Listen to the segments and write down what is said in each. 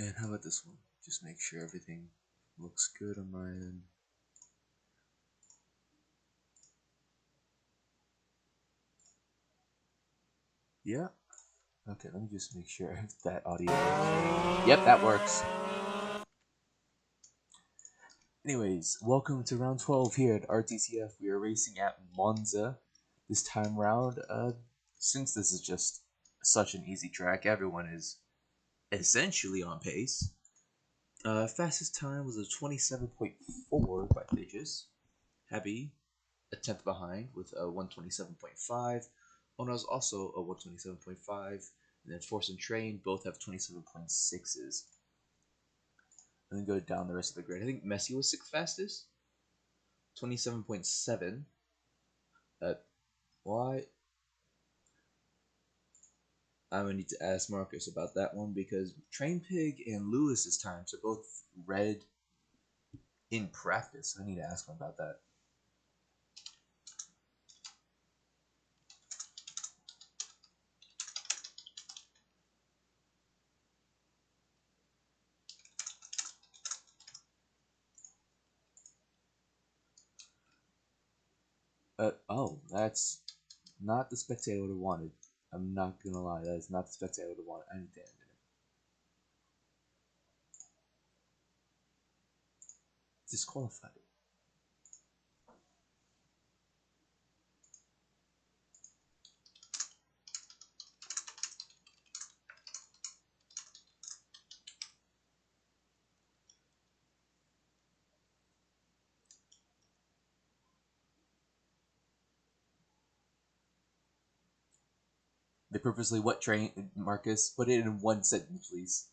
And how about this one? Just make sure everything looks good on my end. Yeah. Okay, let me just make sure if that audio works. Yep, that works. Anyways, welcome to round 12 here at RTCF. We are racing at Monza this time round. Since this is just such an easy track, everyone is essentially on pace. Fastest time was a 27.4 by Fidges. Heavy, a tenth behind with a 127.5. Ona's also a 127.5. And then Force and Train both have 27.6s. And then go down the rest of the grid. I think Messi was sixth fastest. 27.7. Why? I'm gonna need to ask Marcus about that one because Train Pig and Lewis's times are both red in practice. I need to ask him about that. Oh, that's not the spectator I would have wanted. I'm not gonna lie, that is not the spectator I would have wanted. I need to end it. Disqualified. They purposely what train, Marcus? Put it in one sentence, please.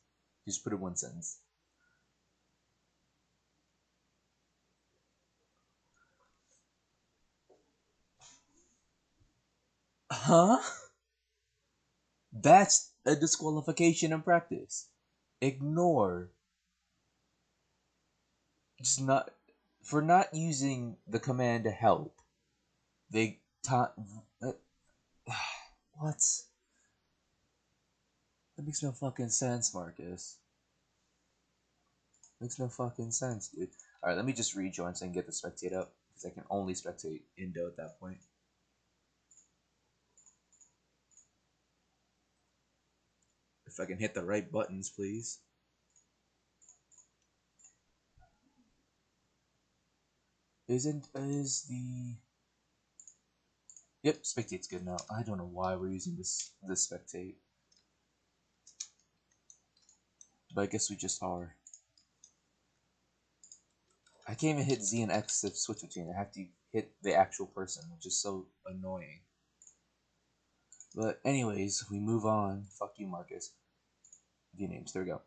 Just put it in one sentence. Huh? That's a disqualification in practice. Ignore. Just not for not using the command to help. They taught. What? That makes no fucking sense, Marcus. Makes no fucking sense, dude. Alright, let me just rejoin so I can get the spectate up. Because I can only spectate Indo at that point. If I can hit the right buttons, please. Is the... Yep, spectate's good now. I don't know why we're using this spectate. But I guess we just are. I can't even hit Z and X to switch between. I have to hit the actual person, which is so annoying. But anyways, we move on. Fuck you, Marcus. View names. There we go.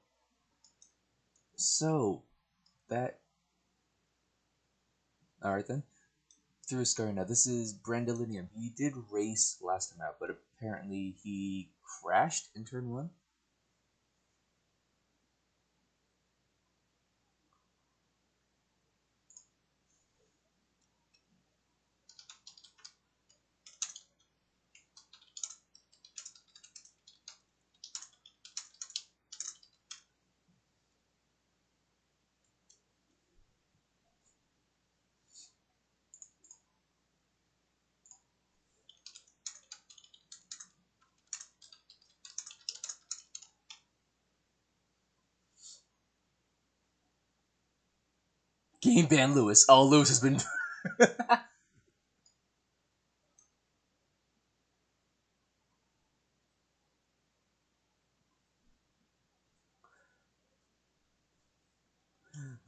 So, that... Alright then. Through his scar now. This is Brandolinium. He did race last time out, but apparently he crashed in turn 1. Game ban Lewis. Oh, Lewis has been...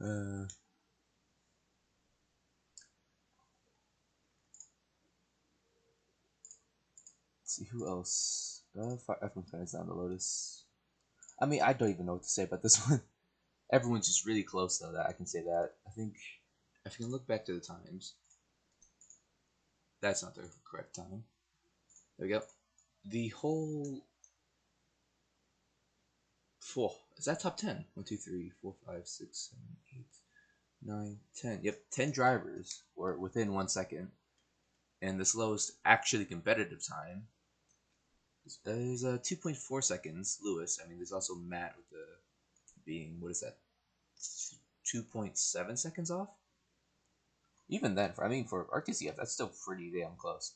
Let's see, who else? Everyone fans down the Lotus. I mean, I don't even know what to say about this one. Everyone's just really close, though, that I can say that. I think if you can look back to the times, that's not the correct time. There we go. The whole... Is that top 10? 1, 2, 3, 4, 5, 6, 7, 8, 9, 10. Yep, 10 drivers were within 1 second. And the slowest actually competitive time is 2.4 seconds. Lewis. I mean, there's also Matt with the being, what is that, 2.7 seconds off? Even then, I mean, for RTCF, that's still pretty damn close.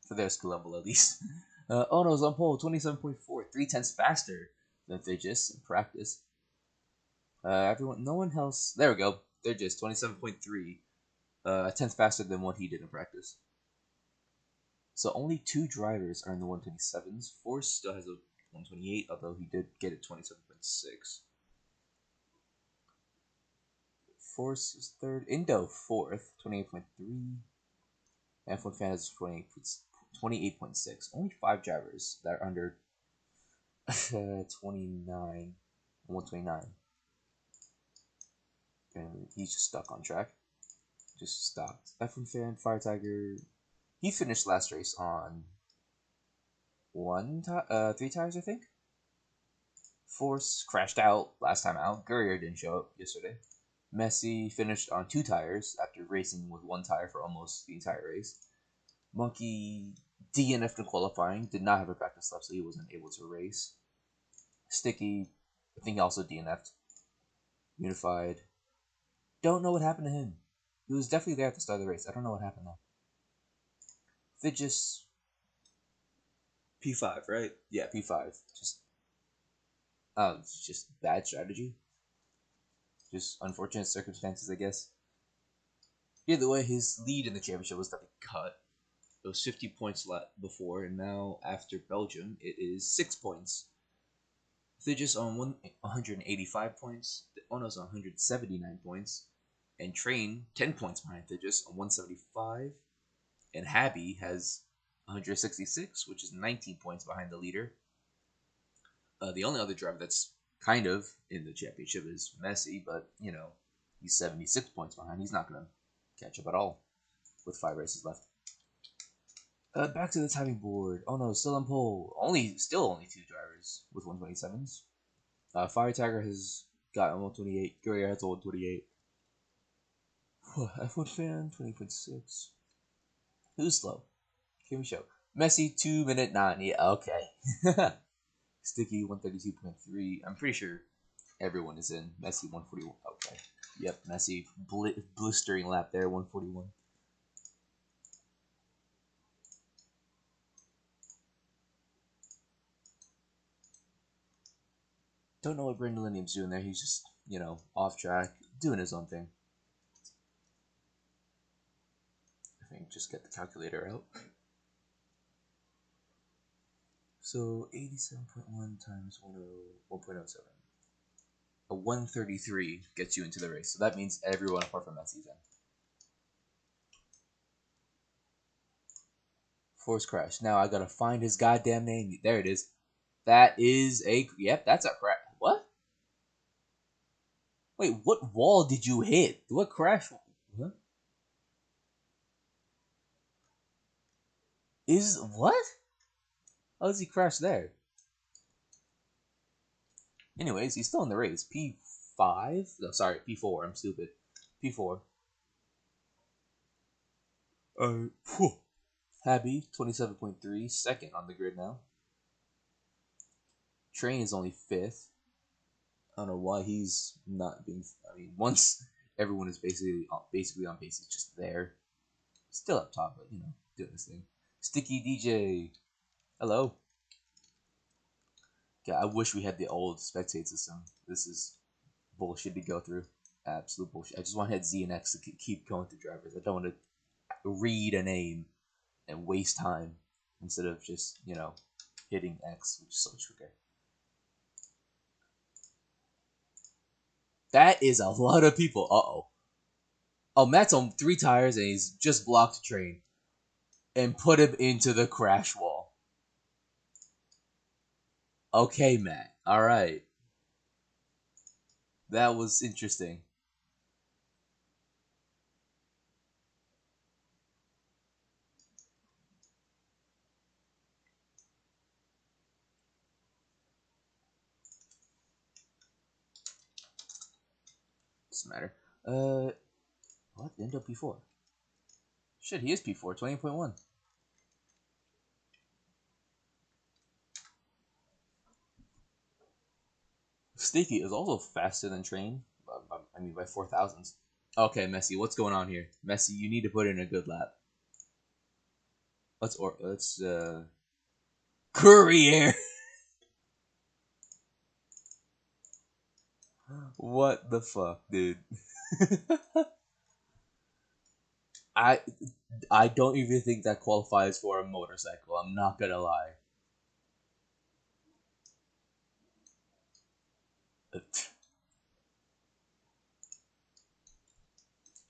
For their skill level, at least. Ono's on pole, 27.4, 3/10 faster than Thigis in practice. No one else. There we go. Thigis, 27.3, a tenth faster than what he did in practice. So only 2 drivers are in the 127s. Force still has a 128, although he did get it 27.6. Force is third. Indo fourth, 28.3. F1 Fan has 28.6. Only 5 drivers that are under 29 and 129. And he's just stuck on track. Just stopped. F1 Fan, Fire Tiger. He finished last race on 3 tires, I think. Force crashed out last time out. Gurrier didn't show up yesterday. Messi finished on 2 tires after racing with 1 tire for almost the entire race. Monkey DNF'd in qualifying. Did not have a practice lap, so he wasn't able to race. Sticky, I think he also DNF'd. Unified. Don't know what happened to him. He was definitely there at the start of the race. I don't know what happened though. Fidgis. P5, right? Yeah, P5. Just bad strategy. Just unfortunate circumstances, I guess. Either way, his lead in the championship was definitely cut. It was 50 points before, and now after Belgium, it is 6 points. Thigis on 185 points. Ono's on 179 points. And Train 10 points behind Thigis on 175. And Habby has 166, which is 19 points behind the leader. The only other driver that's kind of in the championship is Messi, but, you know, he's 76 points behind. He's not going to catch up at all with 5 races left. Back to the timing board. Oh no, still on pole. Still only 2 drivers with 127s. Fire Tiger has got 128. Gurrier has 128. F1 Fan, 20.6. Who's slow? Can we show? Messi, 2:09. Yeah, okay. Sticky, 132.3. I'm pretty sure everyone is in. Messi, 141. Okay. Yep, Messi, blistering lap there, 141. Don't know what Brandon Linium's doing there. He's just, you know, off track, doing his own thing. I think just get the calculator out. So 87.1 times 1.07. A 133 gets you into the race. So that means everyone apart from Messi's in. Force crash. Now I gotta find his goddamn name. There it is. That is a... Yep, that's a crash. What? Wait, what wall did you hit? What crash? What? What? How does he crash there? Anyways, he's still in the race. P5? No, sorry, P4. I'm stupid. P4. Habby, 27.3. Second on the grid now. Train is only 5th. I don't know why he's not being... I mean, once everyone is basically on pace, he's just there. Still up top, but, you know, doing this thing. Sticky DJ. Hello. Yeah, I wish we had the old spectate system. This is bullshit to go through. Absolute bullshit. I just want to hit Z and X to keep going through drivers. I don't want to read a name and waste time instead of just, you know, hitting X, which is so much quicker. That is a lot of people. Uh-oh. Oh, Matt's on 3 tires and he's just blocked Train and put him into the crash wall. Okay, Matt. All right. That was interesting. Doesn't matter. What? End up P4. Shit, he is P4, 20.1. Sticky is also faster than Train. I mean, by 4,000s. Okay, Messi, what's going on here? Messi, you need to put in a good lap. Let's Courier. What the fuck, dude? I I don't even think that qualifies for a motorcycle. I'm not gonna lie.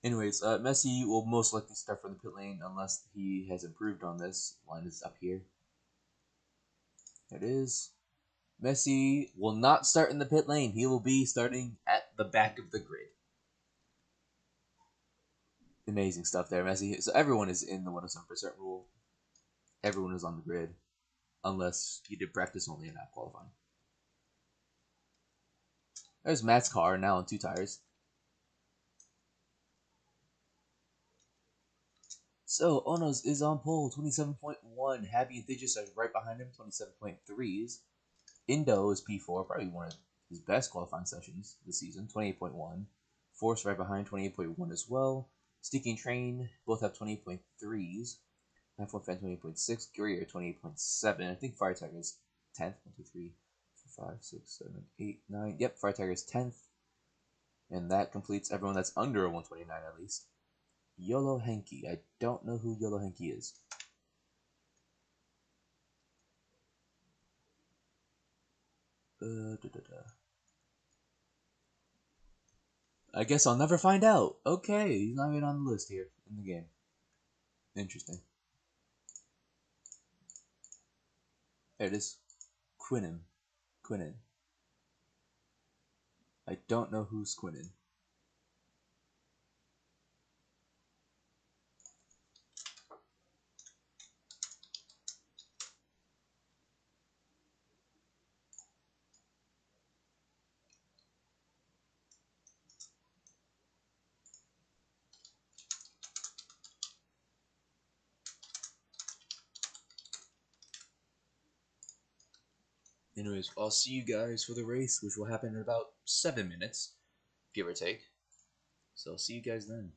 Anyways, Messi will most likely start from the pit lane unless he has improved on this. Line is up here. It is. Messi will not start in the pit lane. He will be starting at the back of the grid. Amazing stuff there, Messi. So everyone is in the 107% rule. Everyone is on the grid, unless you did practice only and not qualifying. There's Matt's car now on 2 tires. So Onos is on pole, 27.1. Happy and Thigis are right behind him, 27.3s. Indo is P4, probably one of his best qualifying sessions this season, 28.1. Force right behind, 28.1 as well. Sticky and Train both have 28.3s. F1 Fan 28.6. Gurrier 28.7. I think Fire Tiger is 10th. 1, 2, 3, 4, 5, 6, 7, 8, 9. Yep, Fire Tiger is 10th. And that completes everyone that's under a 129 at least. YOLO Henky. I don't know who YOLO Henky is. I guess I'll never find out. Okay, he's not even on the list here in the game. Interesting. There it is. Quinnen. I don't know who's Quinnen. Anyways, I'll see you guys for the race, which will happen in about 7 minutes, give or take. So I'll see you guys then.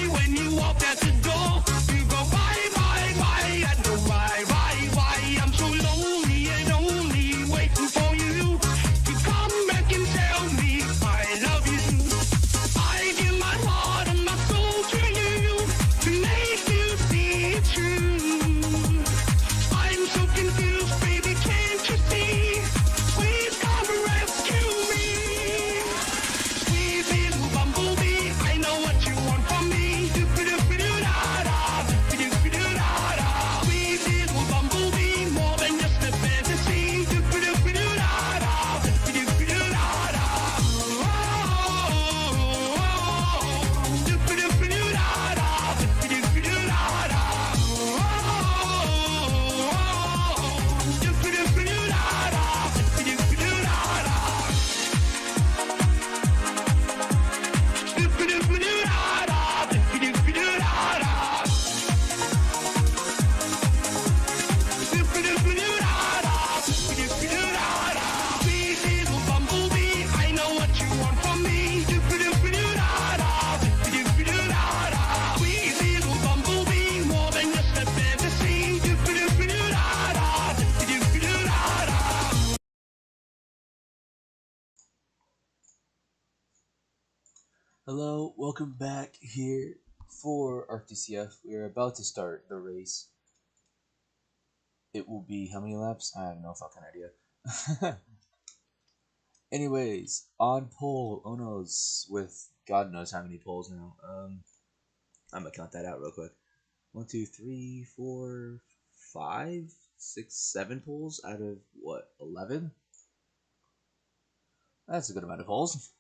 bye when you walk out the door. You go bye, bye, bye, and go bye, bye, bye. I'm so lonely and only waiting for you to come back and tell me I love you. I give my heart and my soul to you to make you see it's true. I'm so confused, baby, can't you see? Please come and rescue me. Sweet little bumblebee, I know what you want from me. Do-ba-do-ba-do-da-da, do-ba-do-ba-do-da-da. Sweet little bumblebee, more than just a fantasy. Do-ba-do-ba-do-da-da, do-ba-do-ba-do-da-da. Do-ba-do-ba-do-da-da, do-ba-do-ba-do-da-da. Sweet little bumblebee, I know what you want from me. Sweet little bumblebee, more than just a fantasy. Hello, welcome back here for RTCF. We are about to start the race. It will be how many laps? I have no fucking idea. Anyways, on pole, Ono's with God knows how many poles now. I'm gonna count that out real quick. 1, 2, 3, 4, 5, 6, 7 poles out of what, 11? That's a good amount of poles.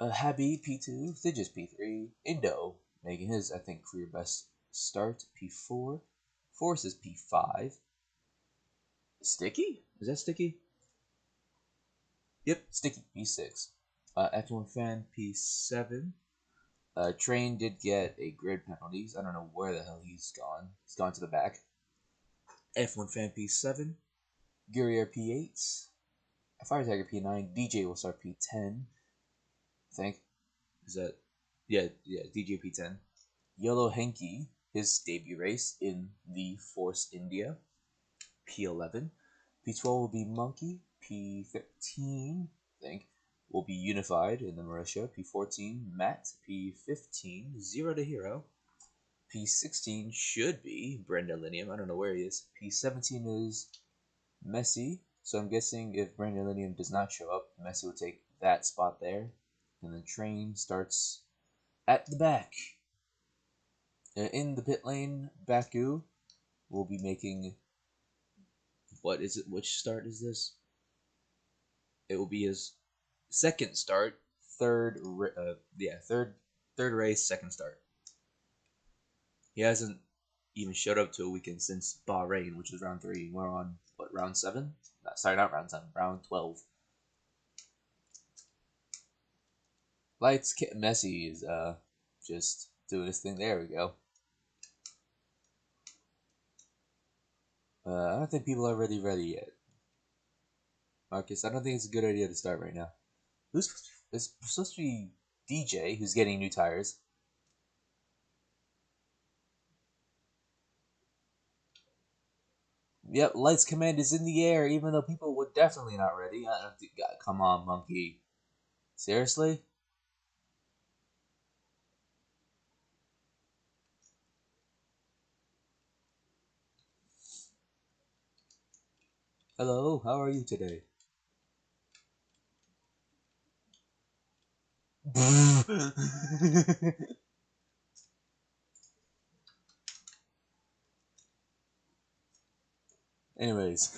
Habib P2, Thijis P3, Indo making his, I think, career best start, P4, Force is P5, Sticky? Is that Sticky? Yep, Sticky, P6, F1 Fan P7, Train did get a grid penalties, I don't know where the hell he's gone to the back, F1 Fan P7, Gurrier P8, Fire Tiger P9, DJ will start P10, I think. Is that? Yeah, DJ P10. Yellow Henki, his debut race in the Force India, P11. P12 will be Monkey. P13, I think, will be Unified in the Mauritia. P14, Matt. P15, Zero to Hero. P16 should be Brendan Linium. I don't know where he is. P17 is Messi. So I'm guessing if Brendan Linium does not show up, Messi will take that spot there. And the train starts at the back. In the pit lane, Baku will be making. What is it? Which start is this? It will be his second start, third race, second start. He hasn't even showed up to a weekend since Bahrain, which is round 3. We're on what, round 7? Sorry, not round 7, round 12. Lights Messi is just doing his thing. There we go. I don't think people are ready yet. Marcus, I don't think it's a good idea to start right now. It's supposed to be DJ who's getting new tires. Yep, Lights Command is in the air, even though people were definitely not ready. I don't think. God, come on, monkey. Seriously? Hello, how are you today? Anyways,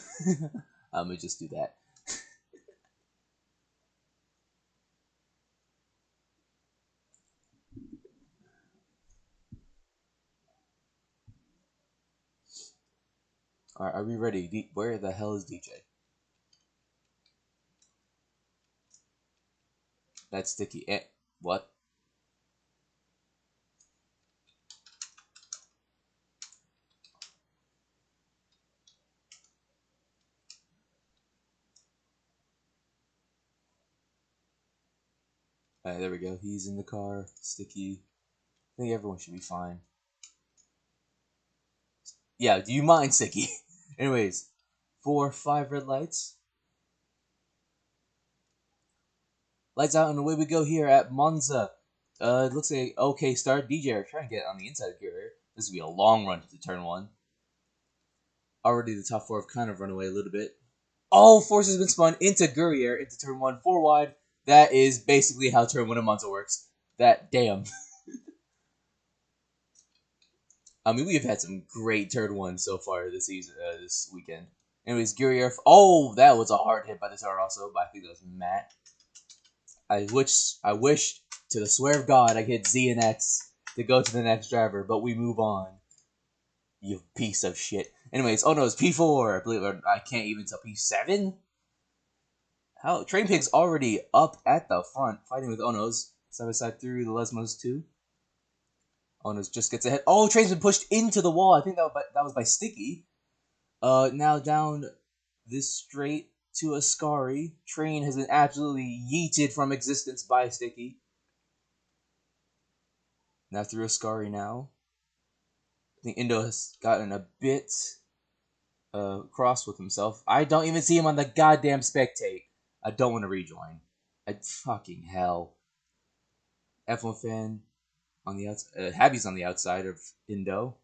I'm gonna just do that. Alright, are we ready? Where the hell is DJ? That's Sticky. What? Alright, there we go. He's in the car. Sticky. I think everyone should be fine. Yeah, do you mind, Sticky? Anyways, 4-5 red lights. Lights out and away we go here at Monza. It looks like okay start. DJ are trying to get on the inside of here. This will be a long run to turn one. Already the top four have kind of run away a little bit. Oh, force has been spun into Gurrier into turn one, 4 wide. That is basically how turn one of Monza works. That damn. I mean, we've had some great turn ones so far this season, this weekend. Anyways, Gurrier. Oh, that was a hard hit by the car also, but I think that was Matt. I wish to the swear of God I hit Z and X to go to the next driver, but we move on. You piece of shit. Anyways, oh no, it's P4. I believe I can't even tell P7. How Train Pig's already up at the front, fighting with Onos side by side through the Lesmos too. Onos just gets ahead. Oh, Train's been pushed into the wall. I think that was by Sticky. Now down this straight to Ascari. Train has been absolutely yeeted from existence by Sticky. Now through Ascari now. I think Indo has gotten a bit cross with himself. I don't even see him on the goddamn spectate. I don't want to rejoin. Fucking hell. F1 fan on the outside. Habby's on the outside of Indo.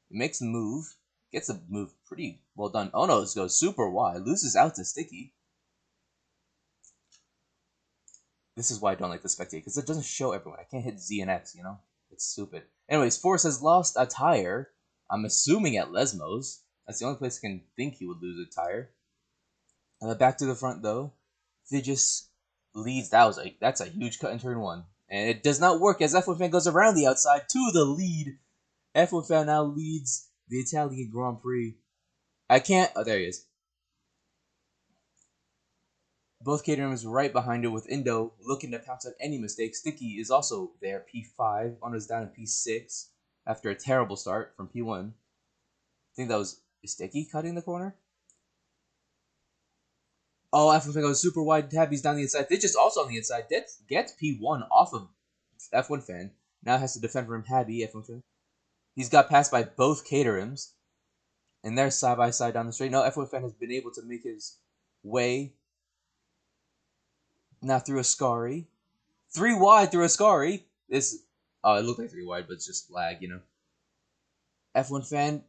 He makes the move. Gets the move pretty well done. Oh no, this goes super wide. Loses out to Sticky. This is why I don't like the spectate, because it doesn't show everyone. I can't hit Z and X, you know? It's stupid. Anyways, Force has lost a tire. I'm assuming at Lesmos. That's the only place I can think he would lose a tire. Back to the front though. They just leads. That's a huge cut in turn one. And it does not work as F1 fan goes around the outside to the lead. F1 fan now leads the Italian Grand Prix. I can't. Oh, there he is. Both Caterhams right behind it with Indo looking to pounce on any mistake. Sticky is also there, P5. Honda's down in P6 after a terrible start from P1. I think that was Sticky cutting the corner. Oh, F1 fan goes super wide. Tabby's down the inside. They're just also on the inside. Gets P1 off of F1 fan. Now has to defend from Tabby, F1 fan. He's got passed by both Caterhams. And they're side by side down the straight. No, F1 fan has been able to make his way. Now through Ascari. 3 wide through Ascari. It looked like 3 wide, but it's just lag, you know. F1 fan,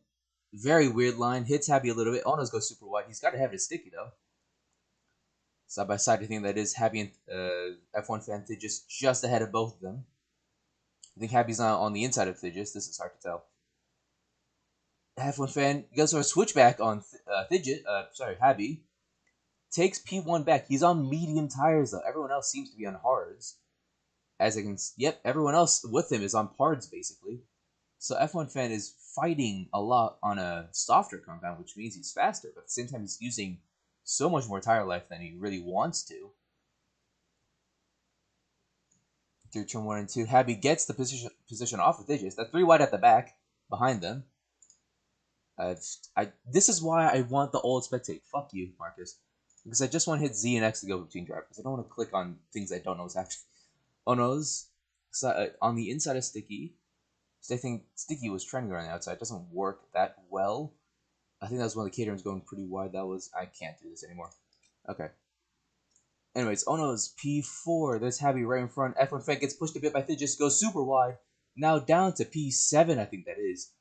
very weird line. Hits Happy a little bit. Onos goes super wide. He's got to have it sticky, though. Side by side, I think that is Happy and F1 fan just ahead of both of them. I think Happy's not on the inside of Thigis. This is hard to tell. F1 fan goes for a switchback on Happy. Takes P1 back. He's on medium tires, though. Everyone else seems to be on hards. Everyone else with him is on pards, basically. So F1 fan is fighting a lot on a softer compound, which means he's faster, but at the same time he's using so much more tire life than he really wants to. Through turn 1 and 2, Happy gets the position off of Digis. That's 3 wide at the back, behind them. This is why I want the old spectate. Fuck you, Marcus. Because I just want to hit Z and X to go between drivers. I don't want to click on things I don't know what's happening. Onos on the inside of Sticky. So I think Sticky was trending around the outside. It doesn't work that well. I think that was one of the Caterhams going pretty wide. I can't do this anymore. Okay. Anyways, Onos P4. There's Happy right in front. F1 Fed gets pushed a bit by Thigis. Goes super wide. Now down to P7, I think that is.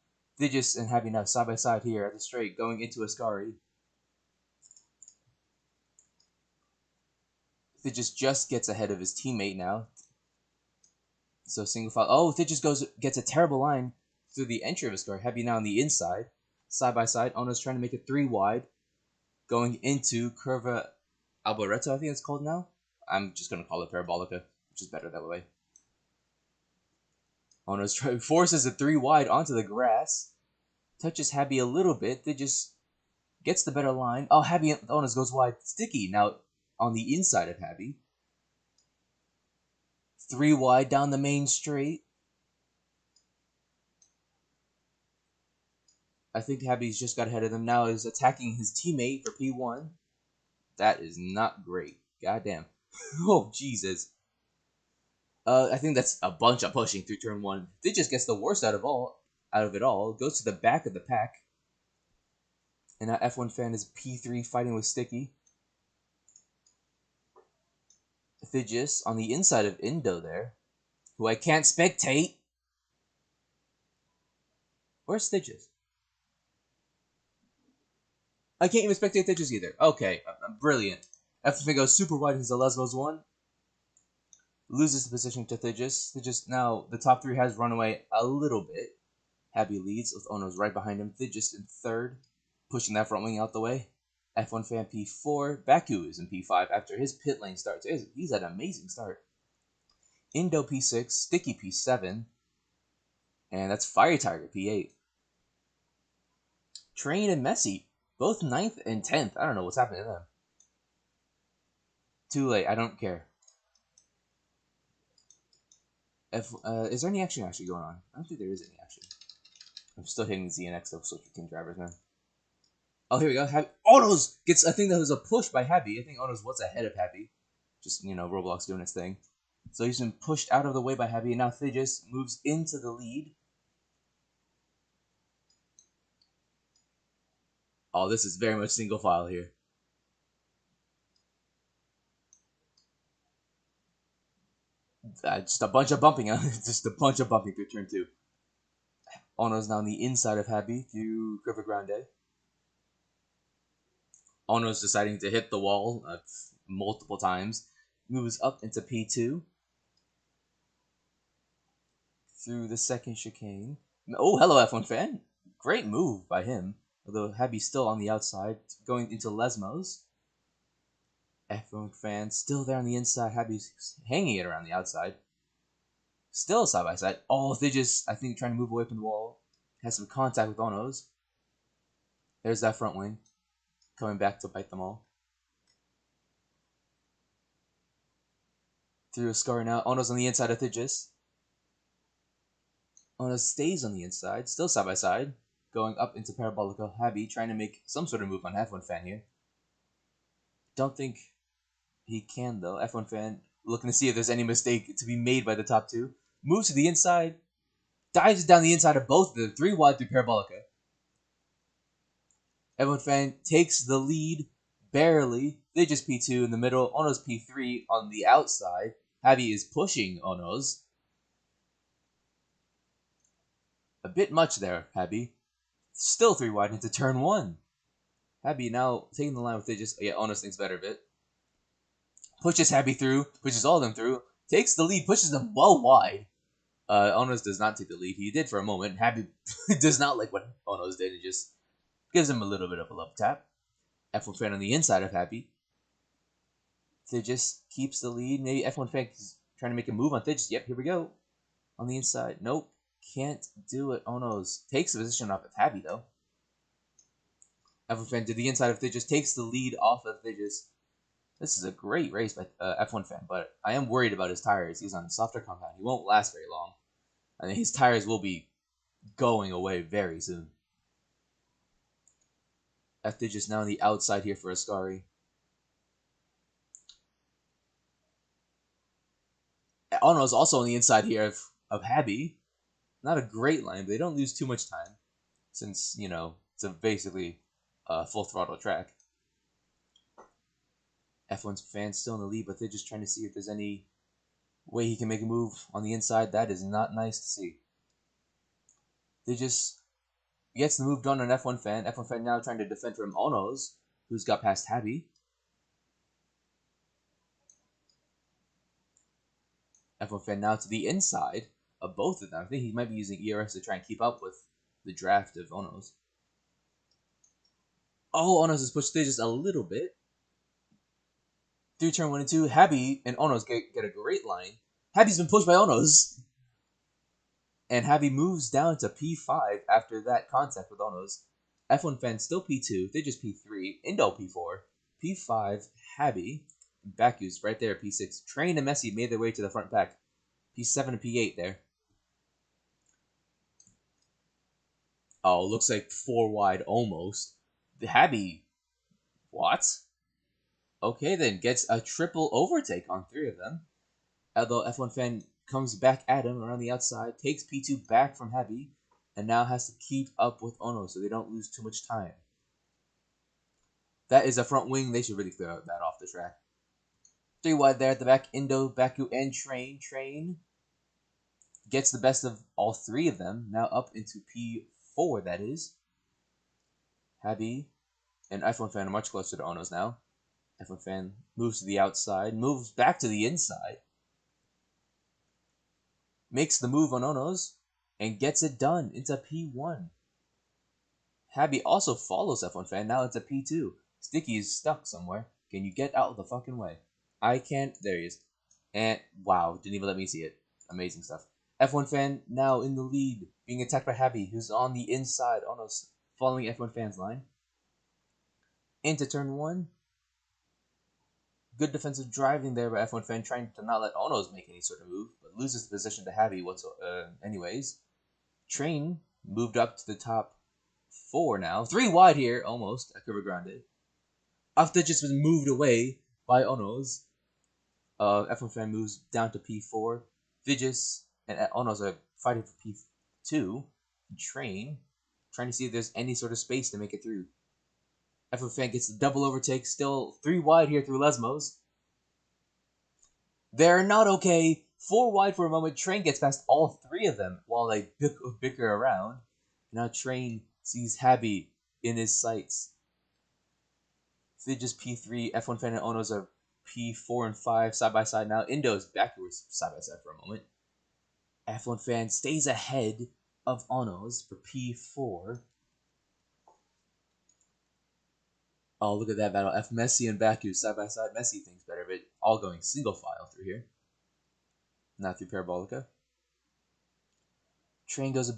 Thigis and Happy now side by side here at the straight, going into Ascari. Thigis just gets ahead of his teammate now. So single file. Oh, Thigis gets a terrible line through the entry of Ascari. Happy now on the inside. Side by side. Ono's trying to make it 3 wide. Going into Curva Alboreto, I think it's called now. I'm just going to call it Parabolica, which is better that way. Ono's forces it 3 wide onto the grass. Touches Happy a little bit. Thigis gets the better line. Oh, Happy Onos goes wide. Sticky now on the inside of Happy. 3 wide down the main straight. I think Happy's just got ahead of them now. Is attacking his teammate for P1. That is not great. Goddamn. Oh, Jesus. I think that's a bunch of pushing through turn one. They just gets the worst out of it all. Goes to the back of the pack. And now F1 fan is P3 fighting with Sticky. Thigis on the inside of Indo there, who I can't spectate. Where's Thigis? I can't even spectate Thigis either. Okay, brilliant. F1 fan goes super wide into Lesbos 1. Loses the position to Thigis. Thigis now, the top three has run away a little bit. Happy leads with Ono's right behind him. Thigis in third, pushing that front wing out the way. F1 fan P4. Baku is in P5 after his pit lane start. He's had an amazing start. Indo P6, Sticky P7, and that's Fire Tiger P8. Train and Messi, both 9th and 10th. I don't know what's happening to them. Too late, I don't care. Is there any action actually going on? I don't think there is any action. I'm still hitting Z and X to switch between drivers, man. Oh, here we go. Ono's gets, I think that was a push by Happy. I think Ono's what's ahead of Happy. Just, Roblox doing its thing. So he's been pushed out of the way by Happy, and now Thigis moves into the lead. Oh, this is very much single file here. Just a bunch of bumping. Just a bunch of bumping through turn 2. Ono's now on the inside of Happy through River Grande. Ono's deciding to hit the wall multiple times. Moves up into P2. Through the second chicane. Oh, hello, F1 fan. Great move by him. Although Happy's still on the outside, going into Lesmos. F1 fan still there on the inside. Happy's hanging it around the outside. Still side by side. Oh, they just, I think, trying to move away from the wall. Has some contact with Ono's. There's that front wing. Coming back to bite them all. Through a scar now. Ono's on the inside of Thigis. Ono stays on the inside, still side by side, going up into Parabolica. Happy trying to make some sort of move on F1 fan here. Don't think he can though. F1 fan looking to see if there's any mistake to be made by the top two. Moves to the inside, dives down the inside of both of them, 3 wide through Parabolica. F1 fan takes the lead barely. They just P2 in the middle. Ono's P3 on the outside. Happy is pushing Ono's. A bit much there, Happy. Still 3 wide into turn 1. Happy now taking the line with Thigis. Yeah, Onos thinks better of it. Pushes Happy through, pushes all of them through, takes the lead, pushes them well wide. Onos does not take the lead. He did for a moment. Happy does not like what Onos did and just gives him a little bit of a love tap. F1 fan on the inside of Happy. Thigis keeps the lead. Maybe F1 fan is trying to make a move on Thigis. Yep, here we go. On the inside. Nope. Can't do it. Onos takes the position off of Happy, though. F1 fan to the inside of Thigis. Takes the lead off of Thigis. This is a great race by F1 fan, but I am worried about his tires. He's on softer compound. He won't last very long. I think his tires will be going away very soon. Thigis now on the outside here for Ascari. Ono's also on the inside here of Happy. Not a great line, but they don't lose too much time since, it's a basically full throttle track. F1's fan still in the lead, but they're just trying to see if there's any way he can make a move on the inside. That is not nice to see. They just gets the move done on F1 fan. F1 fan now trying to defend from Ono's, who's got past Happy. F1 fan now to the inside of both of them. I think he might be using ERS to try and keep up with the draft of Ono's. Oh, Ono's has pushed Thigis a little bit. Through turn 1 and 2, Happy and Ono's get a great line. Happy's been pushed by Ono's. And Happy moves down to P5 after that contact with Ono's. F1 fan still P2, Thigis P3, Indo P4, P5, Happy, Baku's right there at P6. Train and Messi made their way to the front pack. P7 and P8 there. Oh, looks like 4 wide almost. The Happy, what? Okay then, gets a triple overtake on 3 of them. Although F1 fan comes back at him around the outside, takes P2 back from Heavy, and now has to keep up with Ono so they don't lose too much time. That is a front wing. They should really clear that off the track. 3 wide there at the back. Indo, Baku, and Train. Train gets the best of all 3 of them. Now up into P4, that is. Habi and F1 Fan are much closer to Ono's now. F1 Fan moves to the outside, moves back to the inside. Makes the move on Ono's and gets it done into P1. Habi also follows F1 Fan. Now it's a P2. Sticky is stuck somewhere. Can you get out of the fucking way? I can't. There he is. And wow, didn't even let me see it. Amazing stuff. F1 Fan now in the lead, being attacked by Habi, who's on the inside, almost following F1 Fan's line. Into turn 1. Good defensive driving there by F1 Fan, trying to not let Ono's make any sort of move, but loses the position to Habi anyways. Train moved up to the top 4 now. 3 wide here, almost, at Curva Grande. After just been moved away by Ono's, F1 Fan moves down to P4. Vigis and Ono's are fighting for P2. Train, trying to see if there's any sort of space to make it through. F1 Fan gets the double overtake, still 3 wide here through Lesmos. They're not okay. 4 wide for a moment. Train gets past all 3 of them while they bicker around. Now Train sees Habi in his sights. Vigis P3, F1 Fan and Ono's are P4 and 5 side by side now. Indo's backwards side by side for a moment. F1 Fan stays ahead of Ono's for P4. Oh, look at that battle. F Messi and Baku side by side. Messi thinks better of it. All going single file through here. Now through Parabolica. Train gets a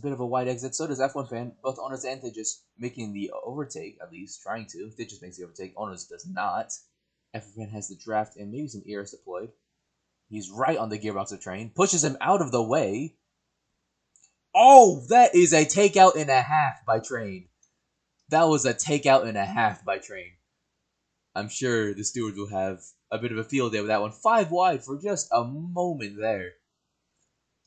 bit of a wide exit. So does F1 Fan. Both Ono's and Thigis making the overtake, at least trying to. Thigis makes the overtake. Ono's does not. F1 Fan has the draft and maybe some ears deployed. He's right on the gearbox of Train. Pushes him out of the way. Oh, that is a takeout and a half by Train. That was a takeout and a half by Train. I'm sure the stewards will have a bit of a field day with that one. 5 wide for just a moment there.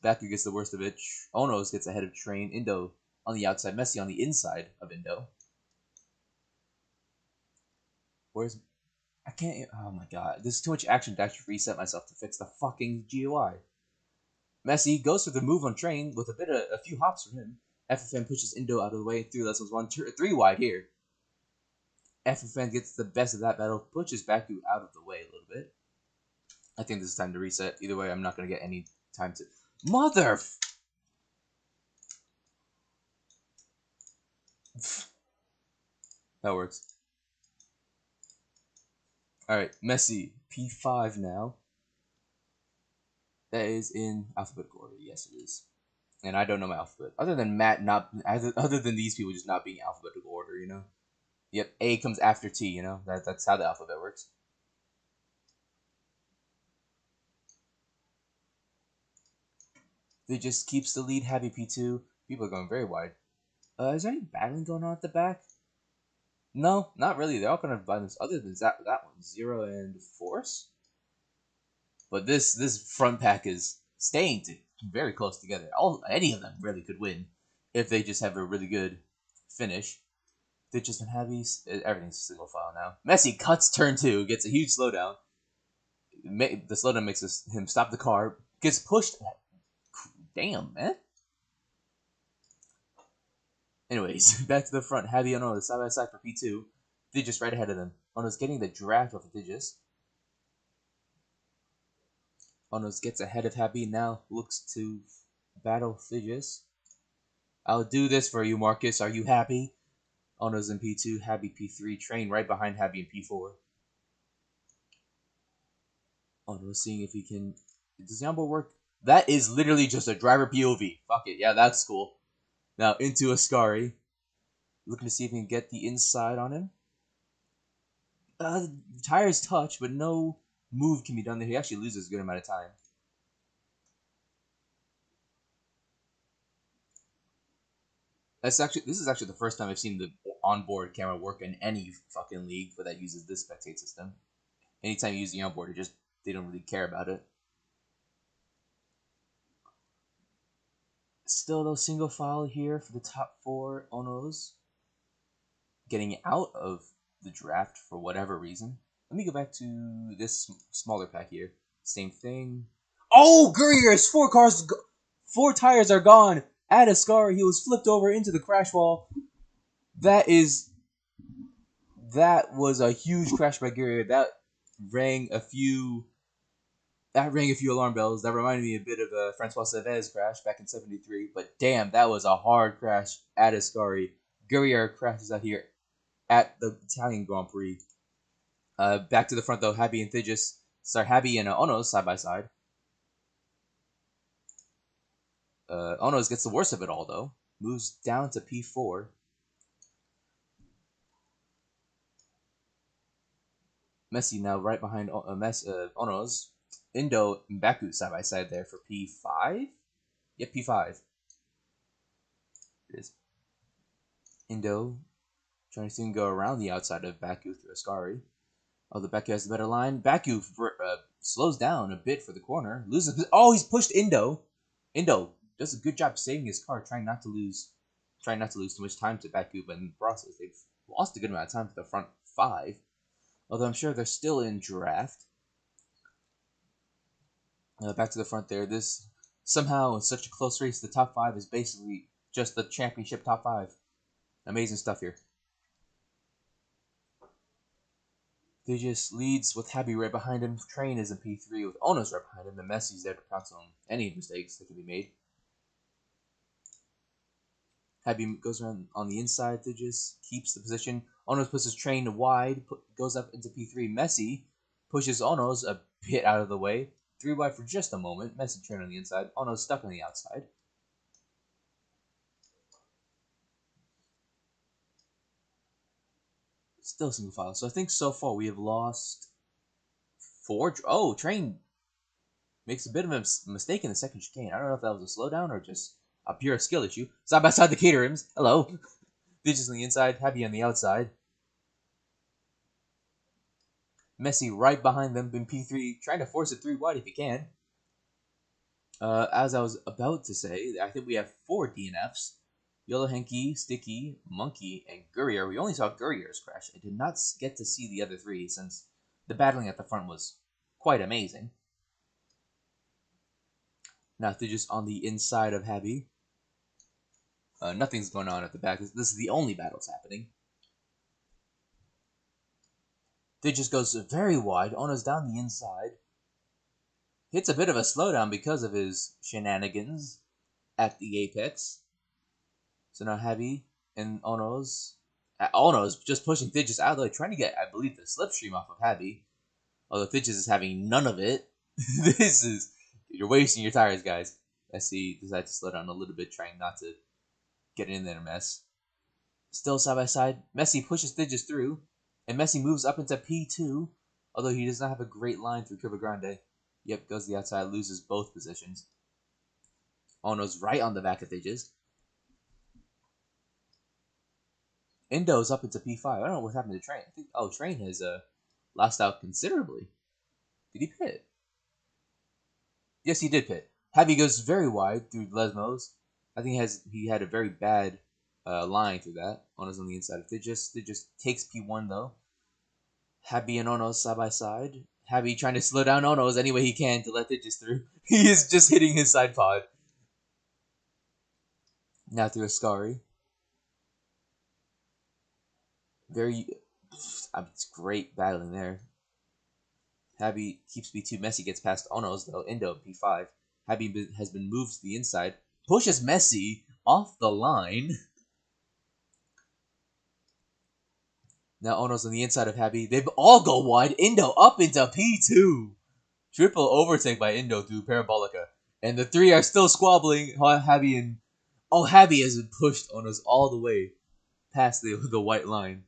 Baku gets the worst of it. Ono's gets ahead of Train. Indo on the outside. Messi on the inside of Indo. Where's... I can't... Oh my god. There's too much action to actually reset myself to fix the fucking GUI. Messi goes for the move on Train with a few hops from him. FFN pushes Indo out of the way. 3 lessons, 3 wide here. FFN gets the best of that battle. Pushes Baku out of the way a little bit. I think this is time to reset. Either way, I'm not going to get any time to... Mother... That works. Alright, Messi. P5 now. That is in alphabetical order. Yes, it is. And I don't know my alphabet. Other than other than these people just not being alphabetical order, you know? Yep, A comes after T, you know? That's how the alphabet works. They just keeps the lead. Happy P2. People are going very wide. Is there any battling going on at the back? No, not really. They're all kind of violence. Other than that one, Zero and Force. But this front pack is staying very close together. Any of them really could win if they just have a really good finish. They've just been happy. Everything's single file now. Messi cuts turn 2, gets a huge slowdown. The slowdown makes him stop the car. Gets pushed. Damn, man. Anyways, back to the front. Javi and Ono side by side for P2. Thigis right ahead of them. Ono's getting the draft off of Thigis. Ono's gets ahead of Happy. Now looks to battle Thigis. I'll do this for you, Marcus. Are you happy? Ono's in P2. Happy P3. Train right behind Happy in P4. Ono's seeing if he can... Does the onboard work? That is literally just a driver POV. Fuck it. Yeah, that's cool. Now into Ascari. Looking to see if he can get the inside on him. Tires touch, but no move can be done there. He actually loses a good amount of time. This is actually the first time I've seen the onboard camera work in any fucking league that uses this spectate system. Anytime you use the onboard, they don't really care about it. Still though, single file here for the top 4 Onos getting out of the draft for whatever reason. Let me go back to this smaller pack here. Same thing. Oh, Gurrier's 4 tires are gone. Add a scar. He was flipped over into the crash wall. That was a huge crash by Gurrier. Rang a few alarm bells. That reminded me a bit of a Francois Chavez crash back in '73. But damn, that was a hard crash at Ascari. Gurrier crashes out here at the Italian Grand Prix. Back to the front though, Happy and Thigis. Sorry, Happy and Onos side by side. Onos gets the worst of it all though. Moves down to P4. Messi now right behind Onos. Indo and Baku side by side there for P5. Yep, P5. It is. Indo trying to soon go around the outside of Baku through Ascari. Although Baku has the better line. Baku slows down a bit for the corner. Loses. Oh, he's pushed Indo. Indo does a good job saving his car, trying not to lose too much time to Baku, but in the process, they've lost a good amount of time to the front 5. Although I'm sure they're still in draft. Back to the front there. This somehow in such a close race, the top 5 is basically just the championship top 5. Amazing stuff here. They just leads with Happy right behind him. Train is in P3 with Onos right behind him. And Messi's there to pounce on any mistakes that can be made. Happy goes around on the inside. They just keeps the position. Onos pushes Train wide. Goes up into P3. Messi pushes Onos a bit out of the way. 3 wide for just a moment. Messi Train on the inside. Onos stuck on the outside. Still single file. So I think so far we have lost 4. Oh, Train makes a bit of a mistake in the second chicane. I don't know if that was a slowdown or just a pure skill issue. Side by side the Caterhams. Hello. Digits on the inside. Happy on the outside. Messi right behind them in P3. Trying to force it 3 wide if he can. As I was about to say, I think we have 4 DNFs. Yellow Henky, Sticky, Monkey, and Gurrier. We only saw Gurrier's crash. I did not get to see the other 3 since the battling at the front was quite amazing. Now they're just on the inside of Happy. Nothing's going on at the back. This is the only battles happening. They just goes very wide. Ono's down the inside. Hits a bit of a slowdown because of his shenanigans at the apex. So now Happy and Ono's just pushing Thigis out of the way, trying to get, I believe, the slipstream off of Happy. Although Thigis is having none of it. You're wasting your tires, guys. Messi decides to slow down a little bit, trying not to get in there mess. Still side by side, Messi pushes Thigis through, and Messi moves up into P2, although he does not have a great line through Curva Grande. Yep, goes to the outside, loses both positions. Ono's right on the back of Thigis. Indo's up into P5. I don't know what happened to Train. Train has lost out considerably. Did he pit? Yes, he did pit. Happy goes very wide through Lesmos. I think he had a very bad line through that. Ono's on the inside of Thigis. Thigis takes P1 though. Happy and Ono's side by side. Happy trying to slow down Ono's any way he can to let Thigis through. He is just hitting his side pod. Now through Ascari. It's great battling there. Happy keeps P2. Messi gets past Ono's though. Indo P5. Happy has been moved to the inside. Pushes Messi off the line. Now Ono's on the inside of Happy. They all go wide. Indo up into P2. Triple overtake by Indo through Parabolica. And the 3 are still squabbling. Happy has been pushed Ono's all the way past the white line.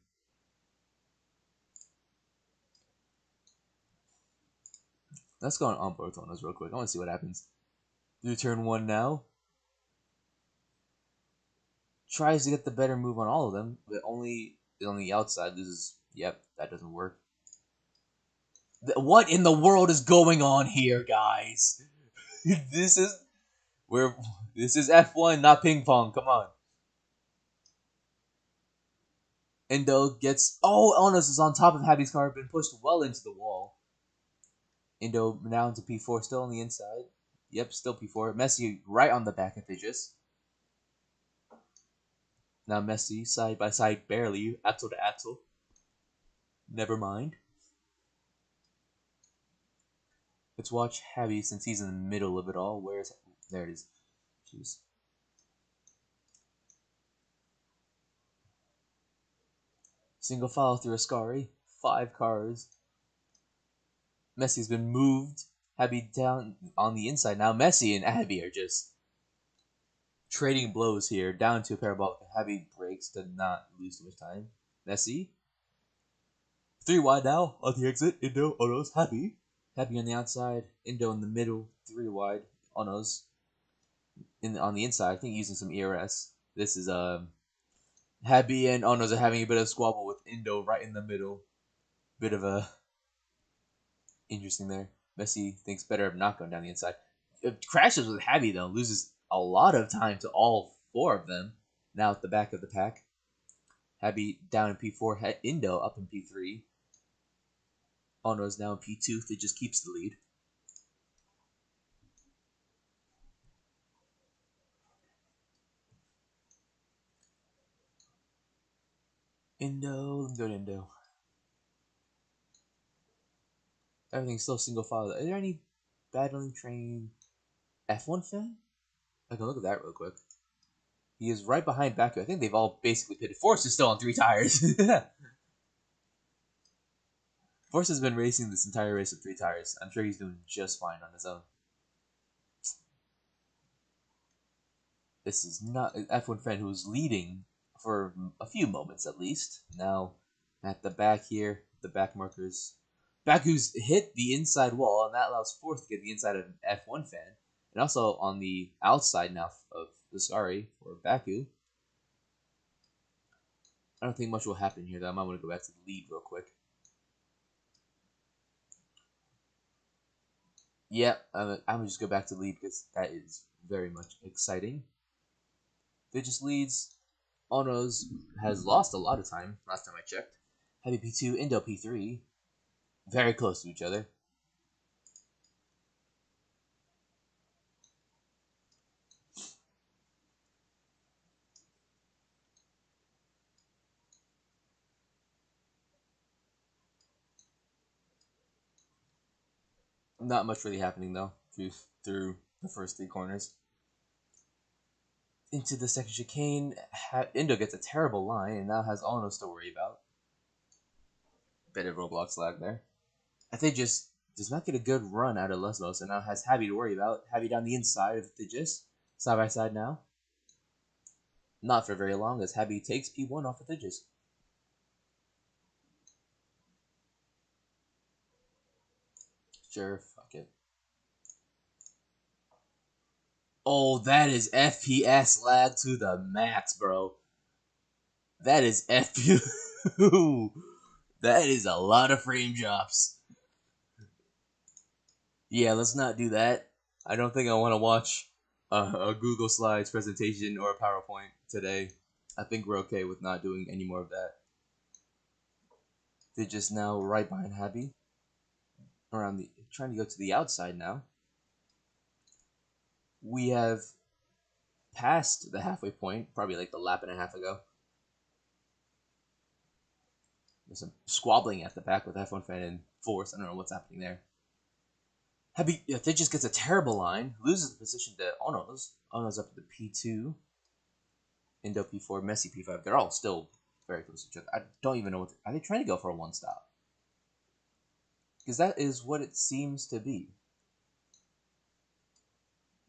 Let's go on both Ono's real quick. I want to see what happens. Through turn 1 now. Tries to get the better move on all of them, but only on the outside loses. Yep, that doesn't work. What in the world is going on here, guys? We're this is F1, not ping pong. Come on. Indo gets Onos is on top of Happy's car, been pushed well into the wall. Indo now into P4, still on the inside. Yep, still P4. Messi right on the back of Thijs. Now Messi side by side, barely axle to axle. Never mind. Let's watch Happy since he's in the middle of it all. Where's there it is? Jeez. Single file through Ascari. 5 cars. Messi's been moved. Happy down on the inside. Now Messi and Abby are just trading blows here. Down to a parabolic. Happy breaks to not lose too much time. Messi. 3 wide now on the exit. Indo, Onos, Happy. Happy on the outside. Indo in the middle. 3 wide. Onos on the inside. I think using some ERS. This is Happy and Onos are having a bit of a squabble with Indo right in the middle. Bit of a interesting there. Messi thinks better of not going down the inside. It crashes with Happy though, loses a lot of time to all 4 of them. Now at the back of the pack. Happy down in P4, Indo up in P3. Ono's now in P2, they just keeps the lead. Indo, good Indo. Everything's still single file. Is there any battling train F1 fan? I can look at that real quick. He is right behind Baku. I think they've all basically pitted. Force is still on 3 tires. Force has been racing this entire race with 3 tires. I'm sure he's doing just fine on his own. This is not an F1 fan who was leading for a few moments at least. Now, at the back here, the back markers. Baku's hit the inside wall, and that allows Force to get the inside of an F1 fan. And also on the outside now of the Sari for Baku. I don't think much will happen here, though. I might want to go back to the lead real quick. Yeah, I'm going to just go back to the lead because that is very much exciting. They just leads. Onos has lost a lot of time last time I checked. Heavy P2, Indo P3. Very close to each other. Not much really happening though through the first 3 corners. Into the second chicane, Indo gets a terrible line and now has Onos to worry about. Bit of Roblox lag there. I think just does not get a good run out of Lesmos and now has Happy to worry about. Happy down the inside of Thijs. Side by side now. Not for very long as Happy takes P1 off of Thijs. Sure, fuck it. Oh, that is FPS lag to the max, bro. That is FPS. That is a lot of frame drops. Yeah, let's not do that. I don't think I want to watch a Google Slides presentation or a PowerPoint today. I think we're okay with not doing any more of that. They're just now right behind Happy. Around the trying to go to the outside now. We have passed the halfway point, probably like the lap and a half ago. There's some squabbling at the back with F1 fan and Force. I don't know what's happening there. Happy Thijs gets a terrible line, loses the position to Onos. Onos up to P2. Indo P4, Messi P5. They're all still very close to each other. I don't even know are they trying to go for a 1-stop? Because that is what it seems to be.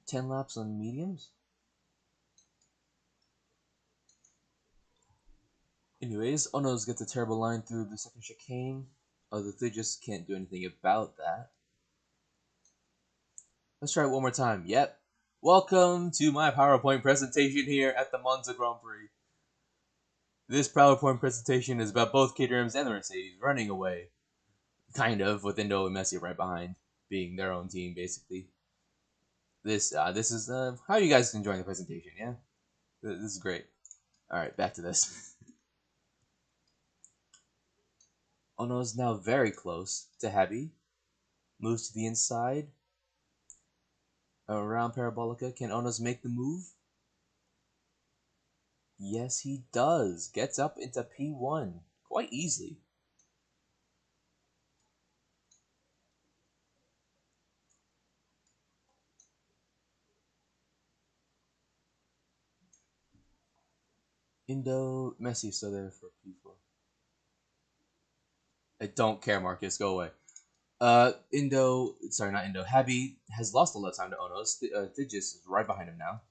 10 laps on mediums? Anyways, Onos gets a terrible line through the second chicane. Although they just can't do anything about that. Let's try it one more time. Yep. Welcome to my PowerPoint presentation here at the Monza Grand Prix. This PowerPoint presentation is about both Caterhams and the Mercedes running away. Kind of, with Indo and Messi right behind, being their own team, basically. This is how are you guys enjoying the presentation? Yeah, this is great. All right, back to this. Ono is now very close to Habi. Moves to the inside around Parabolica. Can Onos make the move? Yes, he does. Gets up into P1 quite easily. Indo Messi still there for P4. I don't care, Marcus. Go away. Sorry, not Indo. Habi has lost a lot of time to Onos. Thigis is right behind him now.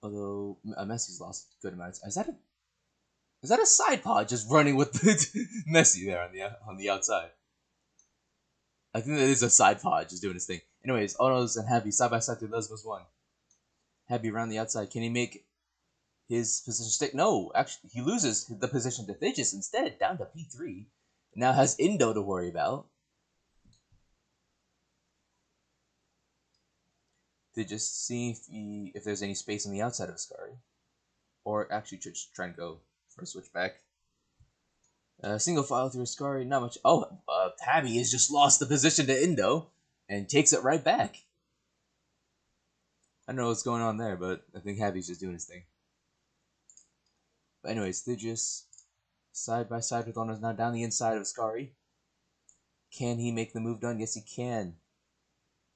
Although Messi's lost a good amount. Is that a side pod just running with Messi there on the outside? I think that is a side pod just doing his thing. Anyways, Onos and Habi side by side through Lesbos 1. Habi around the outside. Can he make his position stick? No, actually, he loses the position to Thigis instead, down to P3. Now has Indo to worry about. Thigis see if there's any space on the outside of Ascari. Or actually just trying to go for a switchback. Single file through Ascari, not much. Oh, Habi has just lost the position to Indo and takes it right back. I don't know what's going on there, but I think Habi's just doing his thing. But anyways, Thigis side by side with Onos now down the inside of Ascari. Can he make the move done? Yes, he can.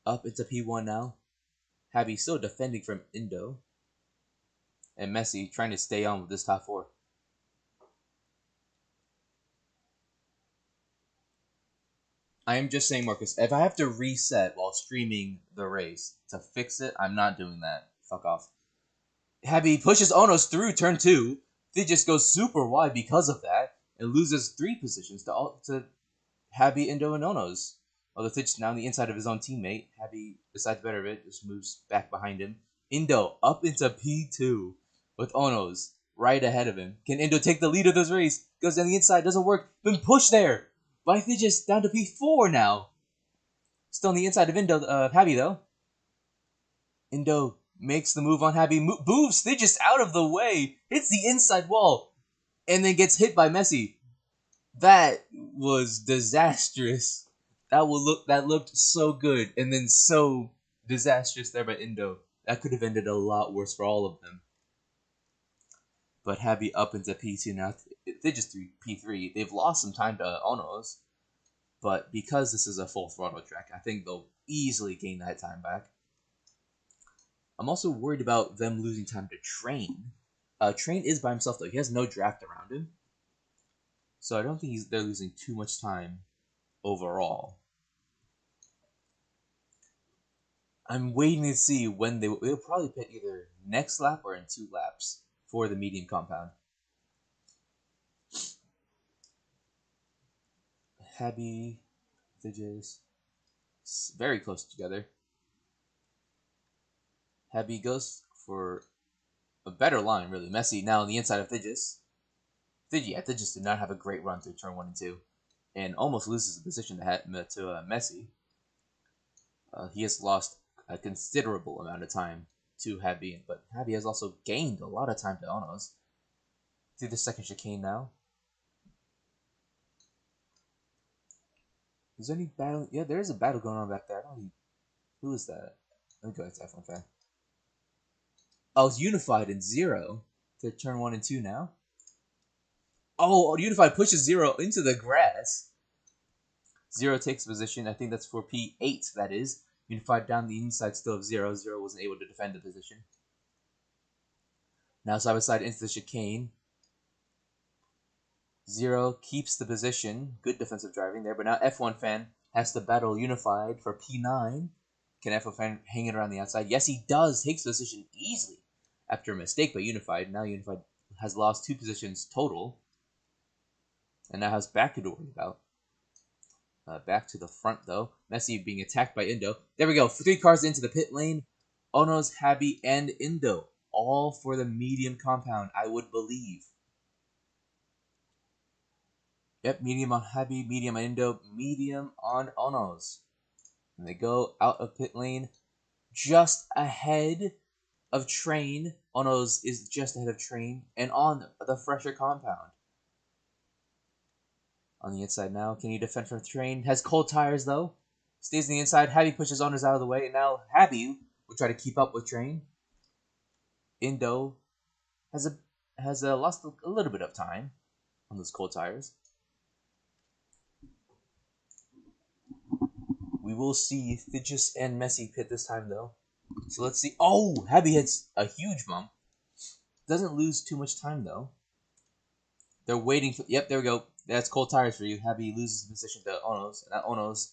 Up into P1 now. Habi still defending from Indo. And Messi trying to stay on with this top 4. I am just saying, Marcus, if I have to reset while streaming the race to fix it, I'm not doing that. Fuck off. Habi pushes Onos through turn 2. They just goes super wide because of that and loses 3 positions to Habi, Indo, and Onos. Although Thich now on the inside of his own teammate. Habi, besides better of it, just moves back behind him. Indo up into P2 with Onos right ahead of him. Can Indo take the lead of this race? Goes down the inside, doesn't work. Been pushed there by Thigis down to P4 now. Still on the inside of Habi though. Indo makes the move on Habi, moves Thigis out of the way, hits the inside wall, and then gets hit by Messi. That was disastrous. That looked so good, and then so disastrous there by Indo. That could have ended a lot worse for all of them. But Habi up into P2 now. They just P3. They've lost some time to Onos, but because this is a full throttle track, I think they'll easily gain that time back. I'm also worried about them losing time to Train. Train is by himself though. He has no draft around him, so I don't think they're losing too much time overall. I'm waiting to see when they'll probably pit either next lap or in 2 laps for the medium compound. Habi, Thigis, very close together. Habi goes for a better line, really. Messi now on the inside of Thigis. Thigis did not have a great run through turn 1 and 2, and almost loses the position to Messi. He has lost a considerable amount of time to Habi, but Habi has also gained a lot of time to Onos. Through the second chicane now. Is there any battle? Yeah, there is a battle going on back there. Who is that? Let me go back to F1 fan. Oh, it's Unified and Zero to turn 1 and 2 now. Oh, Unified pushes Zero into the grass. Zero takes position. I think that's for P8, that is. Unified down the inside still of Zero. Zero wasn't able to defend the position. Now side by side into the chicane. Zero keeps the position. Good defensive driving there. But now F1 fan has to battle Unified for P9. Can F1 fan hang it around the outside? Yes, he does. Takes the position easily after a mistake by Unified. Now Unified has lost 2 positions total. And now has back to worry about. Back to the front, though. Messi being attacked by Indo. There we go. 3 cars into the pit lane. Onos, Habi, and Indo. All for the medium compound, I would believe. Yep, medium on Happy, medium on Indo, medium on Onos. And they go out of pit lane just ahead of Train. Onos is just ahead of Train and on the fresher compound. On the inside now, can you defend from Train? Has cold tires though. Stays on the inside. Happy pushes Onos out of the way. And now Happy will try to keep up with Train. Indo has lost a little bit of time on those cold tires. We will see Thigis and Messi pit this time though. So let's see. Oh, Happy hits a huge bump. Doesn't lose too much time though. They're waiting for. Yep, there we go. That's cold tires for you. Happy loses the position to Onos, and that Onos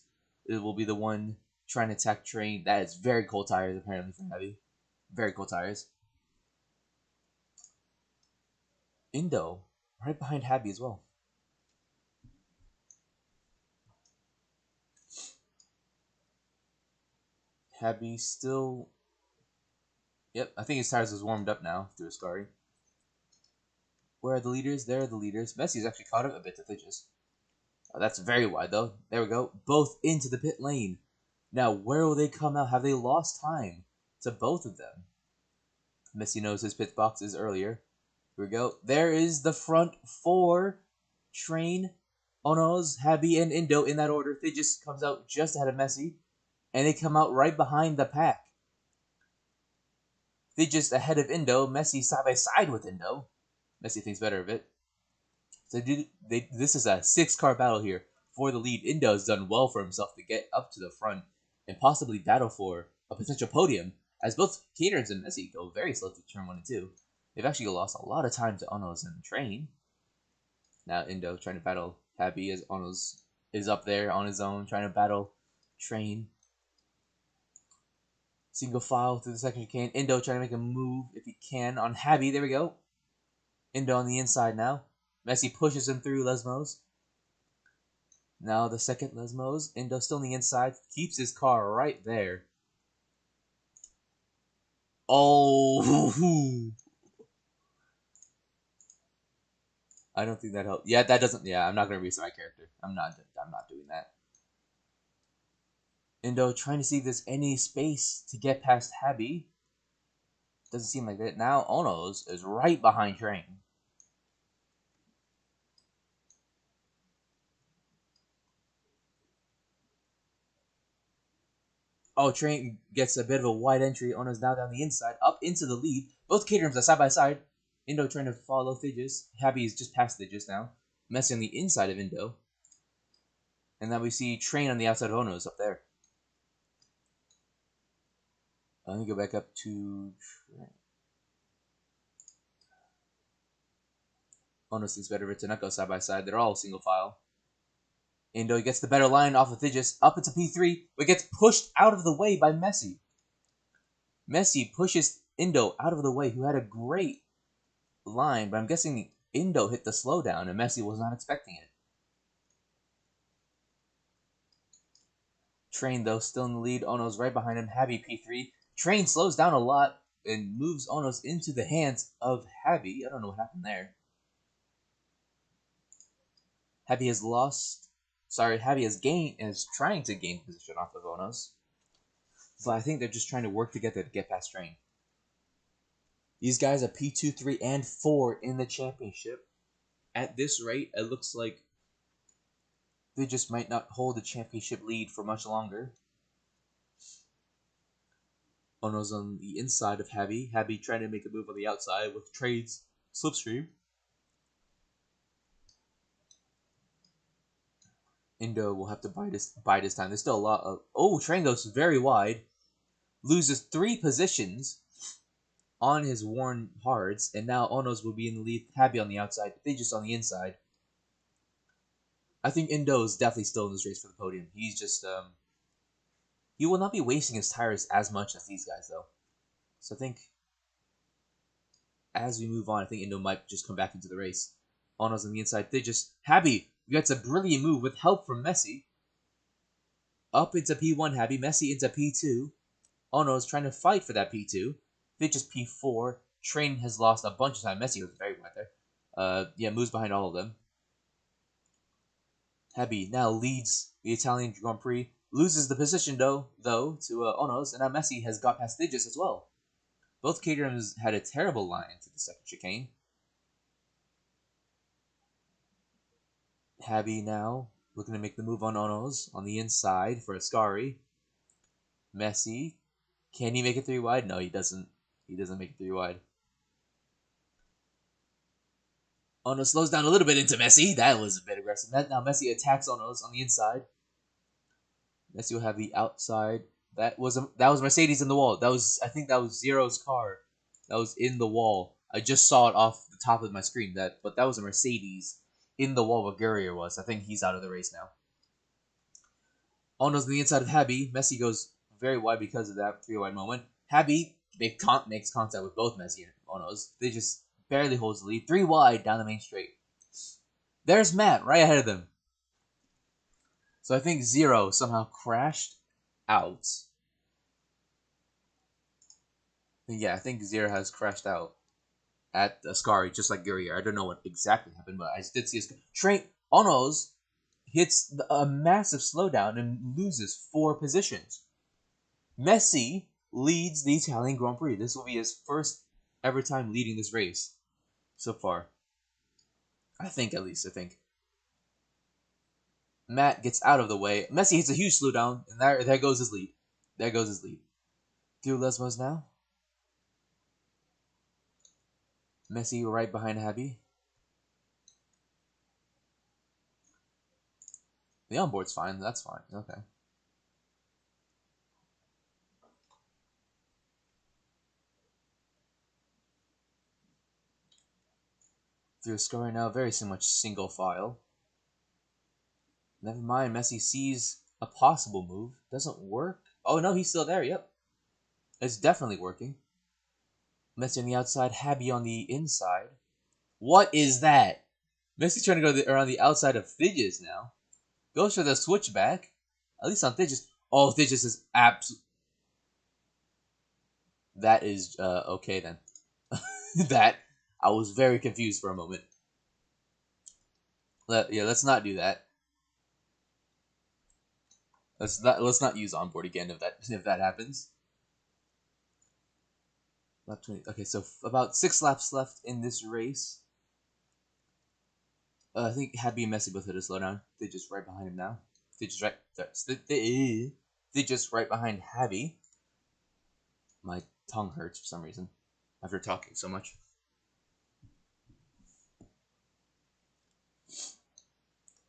will be the one trying to attack Train. That is very cold tires apparently for Happy. Very cold tires. Indo right behind Happy as well. Happy still. Yep, I think his tires is warmed up now through Ascari. Where are the leaders? There are the leaders. Messi's actually caught up a bit to Thigis. Oh, that's very wide though. There we go. Both into the pit lane. Now, where will they come out? Have they lost time to both of them? Messi knows his pit box is earlier. Here we go. There is the front four. Train, Onos, Happy, and Indo in that order. They just comes out just ahead of Messi. And they come out right behind the pack. They just ahead of Indo. Messi side by side with Indo. Messi thinks better of it. So this is a 6-car battle here for the lead. Indo has done well for himself to get up to the front and possibly battle for a potential podium, as both Caterns and Messi go very slow through turn 1 and 2. They've actually lost a lot of time to Onos and Train. Now Indo trying to battle Happy as Onos is up there on his own, trying to battle Train. Single file through the second chicane. Indo trying to make a move if he can on Happy. There we go. Indo on the inside now. Messi pushes him through Lesmos. Now the second Lesmos. Indo still on the inside. Keeps his car right there. Oh! I don't think that helped. Yeah, that doesn't. Yeah, I'm not going to reset my character. I'm not doing that. Indo trying to see if there's any space to get past Happy. Doesn't seem like that. Now Onos is right behind Train. Oh, Train gets a bit of a wide entry. Ono's now down the inside, up into the lead. Both Caterhams are side by side. Indo trying to follow Thigis. Happy is just past Thigis now. Messi on the inside of Indo. And then we see Train on the outside of Onos up there. Let me go back up to Train. Onos thinks better of it to not go side by side. They're all single file. Indo gets the better line off of Thigis, up into P3, but gets pushed out of the way by Messi. Messi pushes Indo out of the way, who had a great line, but I'm guessing Indo hit the slowdown, and Messi was not expecting it. Train, though, still in the lead. Onos right behind him. Happy P3. Train slows down a lot and moves Onos into the hands of Happy. I don't know what happened there. Happy has lost. Sorry, Happy is trying to gain position off of Onos. But I think they're just trying to work together to get past Train. These guys are P2, 3, and 4 in the championship. At this rate, it looks like they just might not hold the championship lead for much longer. Ono's on the inside of Happy. Happy trying to make a move on the outside with Trade's slipstream. Indo will have to bide his time. There's still a lot of... Oh, Train goes very wide. Loses 3 positions on his worn hards. And now Onos will be in the lead. Happy on the outside. They just on the inside. I think Indo is definitely still in this race for the podium. He's just... he will not be wasting his tires as much as these guys, though. So I think... as we move on, I think Indo might just come back into the race. Onos on the inside. They just... Happy gets a brilliant move with help from Messi. Up into P1 Happy. Messi into P2. Onos trying to fight for that P2. They just P4. Train has lost a bunch of time. Messi was very wide there. Yeah, moves behind all of them. Happy now leads the Italian Grand Prix, loses the position though to Onos, and now Messi has got past Digits as well. Both Caterhams had a terrible line to the second chicane. Happy now looking to make the move on Onos on the inside for Ascari. Messi, can he make it 3 wide? No, he doesn't. He doesn't make it 3 wide. Ono slows down a little bit into Messi. That was a bit aggressive. Now Messi attacks Onos on the inside. Messi will have the outside. That was Mercedes in the wall. I think that was Zero's car. That was in the wall. I just saw it off the top of my screen. But that was a Mercedes in the wall where Gurrier was. I think he's out of the race now. Ono's on the inside of Habi. Messi goes very wide because of that 3 wide moment. Habi makes contact with both Messi and Onos. They just barely holds the lead. 3 wide down the main straight. There's Matt right ahead of them. So I think Zero somehow crashed out. Yeah, I think Zero has crashed out at Ascari, just like Gurrier. I don't know what exactly happened, but I did see a train. Onos hits a massive slowdown and loses 4 positions. Messi leads the Italian Grand Prix. This will be his first ever time leading this race so far. I think. Matt gets out of the way. Messi hits a huge slowdown, and there goes his lead. There goes his lead. Through Lesmos now. Messi right behind Habi. The onboard's fine. That's fine. Okay. Through Scoring now, very much single file. Never mind, Messi sees a possible move. Doesn't work. Oh no, he's still there, yep. It's definitely working. Messi on the outside, Habi on the inside. What is that? Messi trying to go around the outside of Thigis now. Goes for the switchback. At least on Thigis. Oh, Thigis is absolute. That is okay then. That I was very confused for a moment. Let's not do that. Let's not use onboard again if that happens. Lap 20. Okay, so about 6 laps left in this race. I think Happy and Messi both hit a slowdown. They're just right behind him now. They're just right behind Happy. My tongue hurts for some reason after talking so much.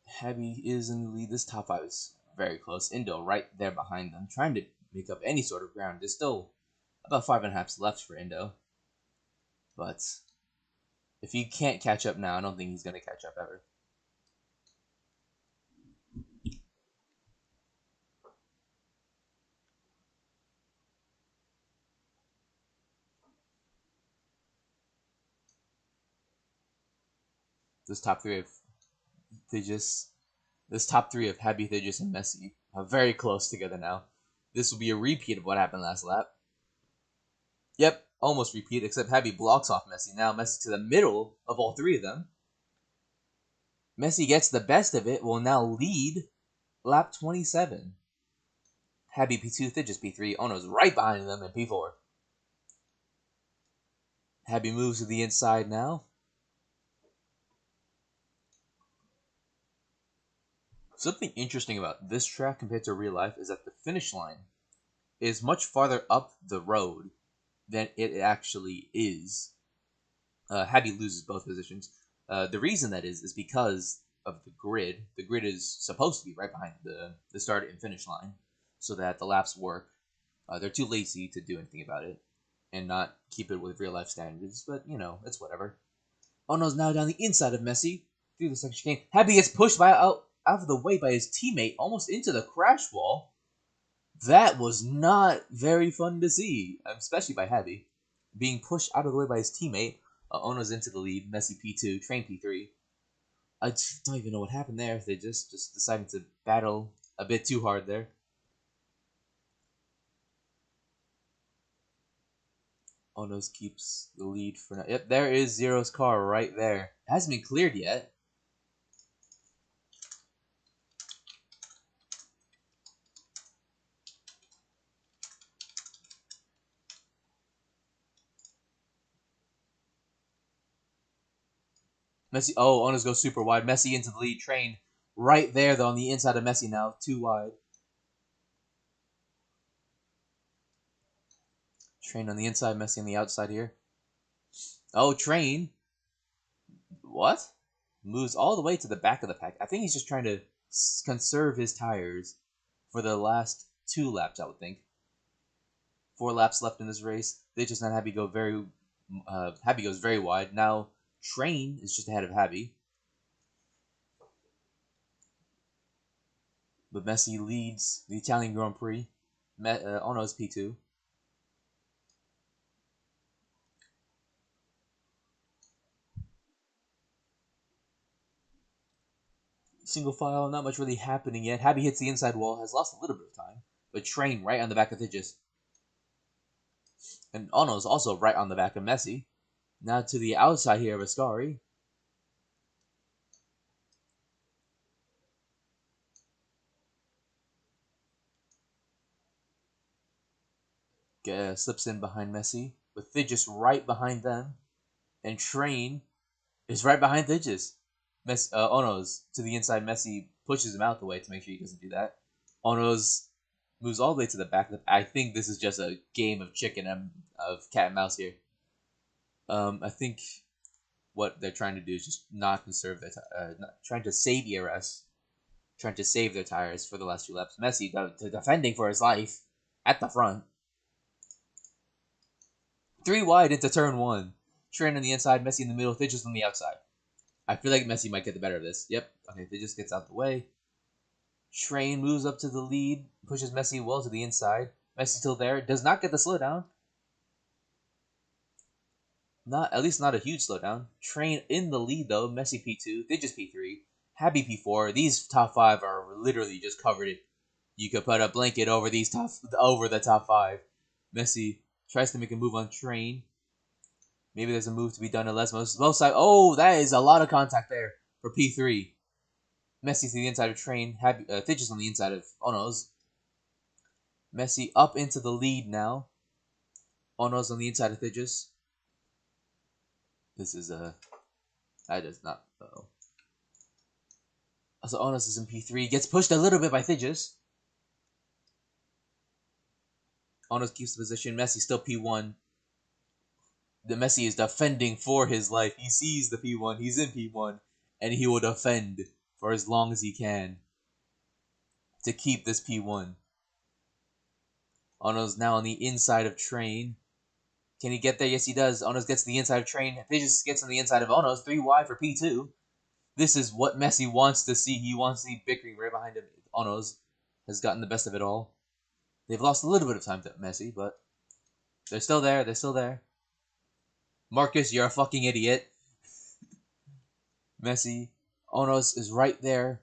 Happy is in the lead. This top 5 is very close. Indo right there behind them, trying to make up any sort of ground. There's still about 5.5 left for Indo. But if he can't catch up now, I don't think he's going to catch up ever. This top 3 of Happy, Thigis, and Messi are very close together now. This will be a repeat of what happened last lap. Yep, almost repeat, except Happy blocks off Messi. Now Messi to the middle of all 3 of them. Messi gets the best of it, will now lead lap 27. Happy P2, Thigis P3, Ono's right behind them in P4. Happy moves to the inside now. Something interesting about this track compared to real life is that the finish line is much farther up the road than it actually is. Happy loses both positions. The reason that is because of the grid. The grid is supposed to be right behind the start and finish line so that the laps work. They're too lazy to do anything about it and not keep it with real life standards, but it's whatever. Ono's now down the inside of Messi through the second chicane. Happy gets pushed out of the way by his teammate almost into the crash wall. That was not very fun to see, especially by Happy. Being pushed out of the way by his teammate. Ono's into the lead. Messi P2, Train P3. I don't even know what happened there. They just decided to battle a bit too hard there. Ono's keeps the lead for now. Yep, there is Zero's car right there. It hasn't been cleared yet. Messi. Oh, Onos goes super wide. Messi into the lead. Train right there though on the inside of Messi now. Too wide. Train on the inside. Messi on the outside here. Oh, Train. What? Moves all the way to the back of the pack. I think he's just trying to conserve his tires for the last 2 laps, I would think. 4 laps left in this race. They just not Happy go very. Happy goes very wide. Now Train is just ahead of Happy. But Messi leads the Italian Grand Prix. Oh no, it's P2. Single file, not much really happening yet. Happy hits the inside wall, has lost a little bit of time. But Train right on the back of Thigis. And Ono is also right on the back of Messi. Now to the outside here of Ascari. Slips in behind Messi. With Thigis right behind them. And Train is right behind Thigis. Ono's to the inside. Messi pushes him out the way to make sure he doesn't do that. Ono's moves all the way to the back. I think this is just a game of chicken and of cat and mouse here. I think what they're trying to do is just not conserve their trying to save ERS, trying to save their tires for the last 2 laps. Messi defending for his life at the front. 3 wide into turn 1. Train on the inside, Messi in the middle, Thigis on the outside. I feel like Messi might get the better of this. Yep. Okay, Thigis gets out the way. Train moves up to the lead, pushes Messi well to the inside. Messi still there, does not get the slowdown. At least not a huge slowdown. Train in the lead though. Messi P2, Thigis P3, Happy P4. These top 5 are literally just covered. You could put a blanket over the top 5. Messi tries to make a move on Train. Maybe there's a move to be done unless most side. Oh, that is a lot of contact there for P3. Messi to the inside of Train. Thigis on the inside of Ono's. Messi up into the lead now. Ono's on the inside of Thigis. This is that is not. Uh-oh. So Onos is in P3. Gets pushed a little bit by Thigis. Onos keeps the position. Messi still P1. The Messi is defending for his life. He sees the P1. He's in P1. And he will defend for as long as he can to keep this P1. Onos now on the inside of Train. Can he get there? Yes, he does. Onos gets to the inside of Train. Thigis gets on the inside of Onos. 3 wide for P2. This is what Messi wants to see. He wants to see bickering right behind him. Onos has gotten the best of it all. They've lost a little bit of time to Messi, but they're still there. They're still there. Marcus, you're a fucking idiot. Messi. Onos is right there.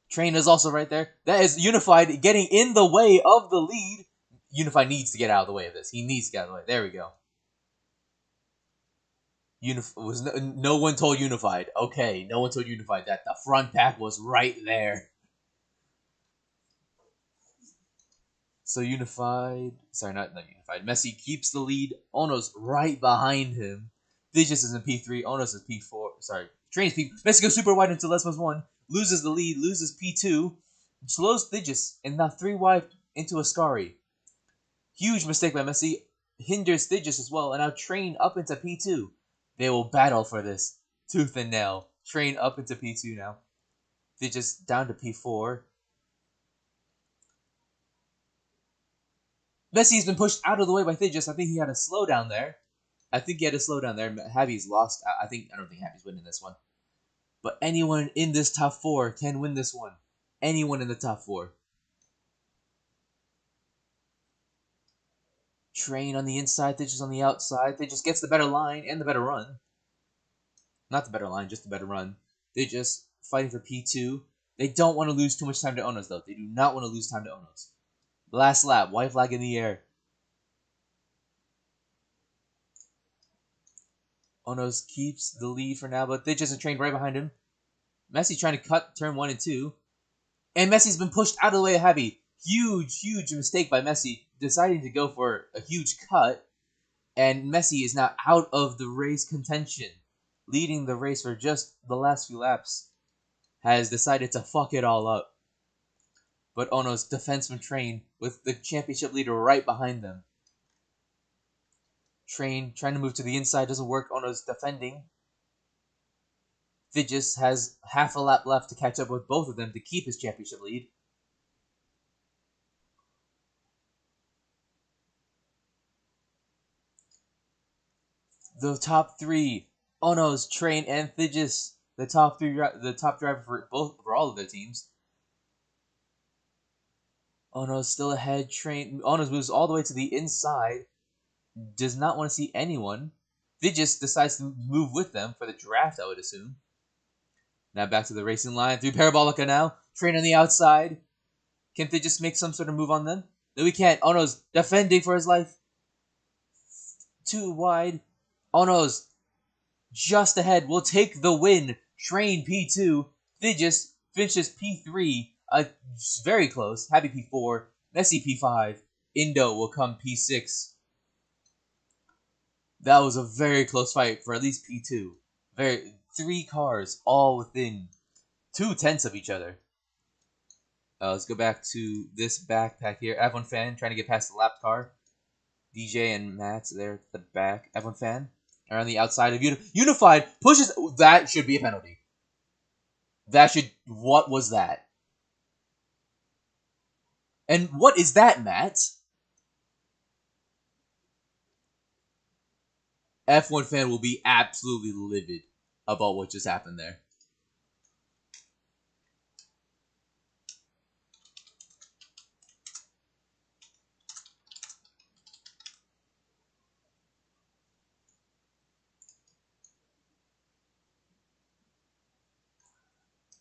Train is also right there. That is Unified getting in the way of the lead. Unified needs to get out of the way of this. He needs to get out of the way. There we go. No one told Unified. Okay, no one told Unified that the front pack was right there. So Unified, sorry, not Unified. Messi keeps the lead. Ono's right behind him. Thigis is in P3. Onos is P4. Sorry, Train's P. Messi goes super wide into less +1. Loses the lead. Loses P2. Slows Thigis and now 3 wide into Ascari. Huge mistake by Messi. Hinders Thigis as well. And now Train up into P2. They will battle for this tooth and nail. Train up into P2 now. Thigis down to P4. Messi's been pushed out of the way by Thigis. I think he had a slowdown there. Happy's lost. I don't think Happy's winning this one. But anyone in this top 4 can win this one. Anyone in the top 4. Train on the inside, Thigis on the outside. Thigis gets the better line and the better run. Not the better line, just the better run. Thigis fighting for P2. They don't want to lose too much time to Onos, though. They do not want to lose time to Onos. Last lap, white flag in the air. Onos keeps the lead for now, but Thigis is trained right behind him. Messi trying to cut turn 1 and 2. And Messi's been pushed out of the way of Happy. Huge mistake by Messi, deciding to go for a huge cut. And Messi is now out of the race contention. leading the race for just the last few laps, has decided to fuck it all up. But Ono's defenseman Train with the championship leader right behind them. Train trying to move to the inside doesn't work. Ono's defending. Fidges has half a lap left to catch up with both of them to keep his championship lead. The top three, Ono's, Train, and Fidges, the top driver for all of their teams. Ono's still ahead. Train Ono's moves all the way to the inside. Does not want to see anyone. Fidges decides to move with them for the draft, I would assume. Now back to the racing line. Through Parabolica now. Train on the outside. Can Fidges make some sort of move on them? No, we can't. Ono's defending for his life. Too wide. Ono's just ahead. Will take the win. Train P2. Fidges finishes P3. Very close. Happy P4. Messy P5. Indo will come P6. That was a very close fight for at least P2. Three cars all within 0.2 of each other. Let's go back to this backpack here. F1 fan trying to get past the lap car. DJ and Matt there at the back. F1 fan are on the outside of Unified. Pushes. That should be a penalty. What was that? And what is that, Matt? F1 fan will be absolutely livid about what just happened there.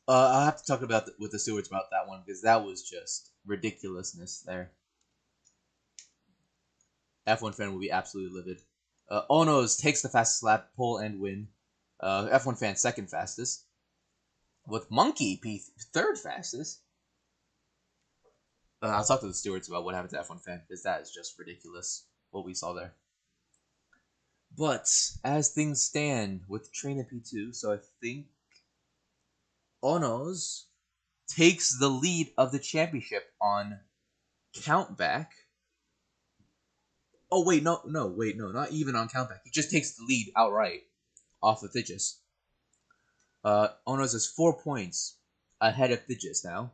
I'll have to talk with the stewards about that one because that was just ridiculousness there. F1 fan will be absolutely livid. Ono's takes the fastest lap, pole, and win. F1 fan second fastest. With Monkey third fastest. I'll talk to the stewards about what happened to F1 fan because that is just ridiculous what we saw there. But as things stand with Train and P2, so I think Ono's takes the lead of the championship on countback. Oh wait, no, not even on countback. He just takes the lead outright off of Fidges. Ono's is 4 points ahead of Fidges now.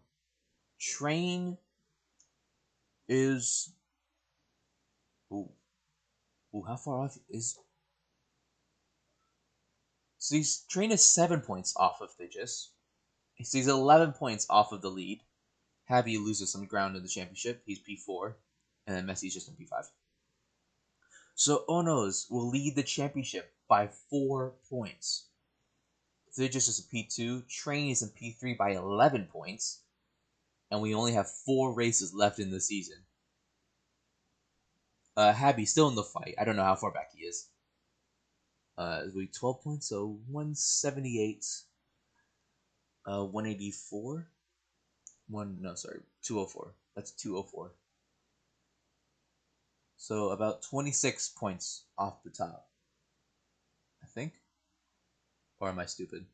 Train is how far off is? So Train is 7 points off of Fidges. So he's 11 points off of the lead. Happy loses some ground in the championship. He's P4. And then Messi's just in P5. So Ono's will lead the championship by 4 points. Fidges is a P2. Train is in P3 by 11 points. And we only have 4 races left in the season. Happy's still in the fight. I don't know how far back he is. It'll be 12 points, so 178. 184? 204. That's 204. So about 26 points off the top. I think? Or am I stupid?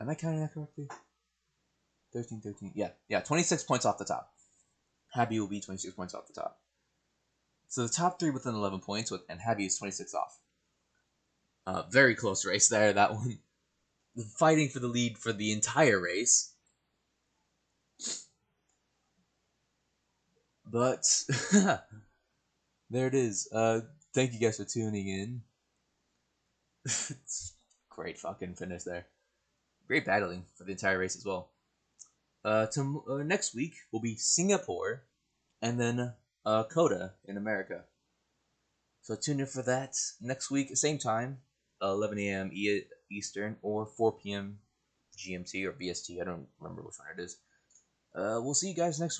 Am I counting that correctly? 13. Yeah, 26 points off the top. Happy will be 26 points off the top. So the top 3 within 11 points, and Happy is 26 off. Very close race there, that one. Fighting for the lead for the entire race. But, there it is. Thank you guys for tuning in. Great fucking finish there. Great battling for the entire race as well. Next week will be Singapore, and then Coda in America. So tune in for that next week, same time, 11 a.m. Eastern or 4 p.m. GMT or BST. I don't remember which one it is. We'll see you guys next week.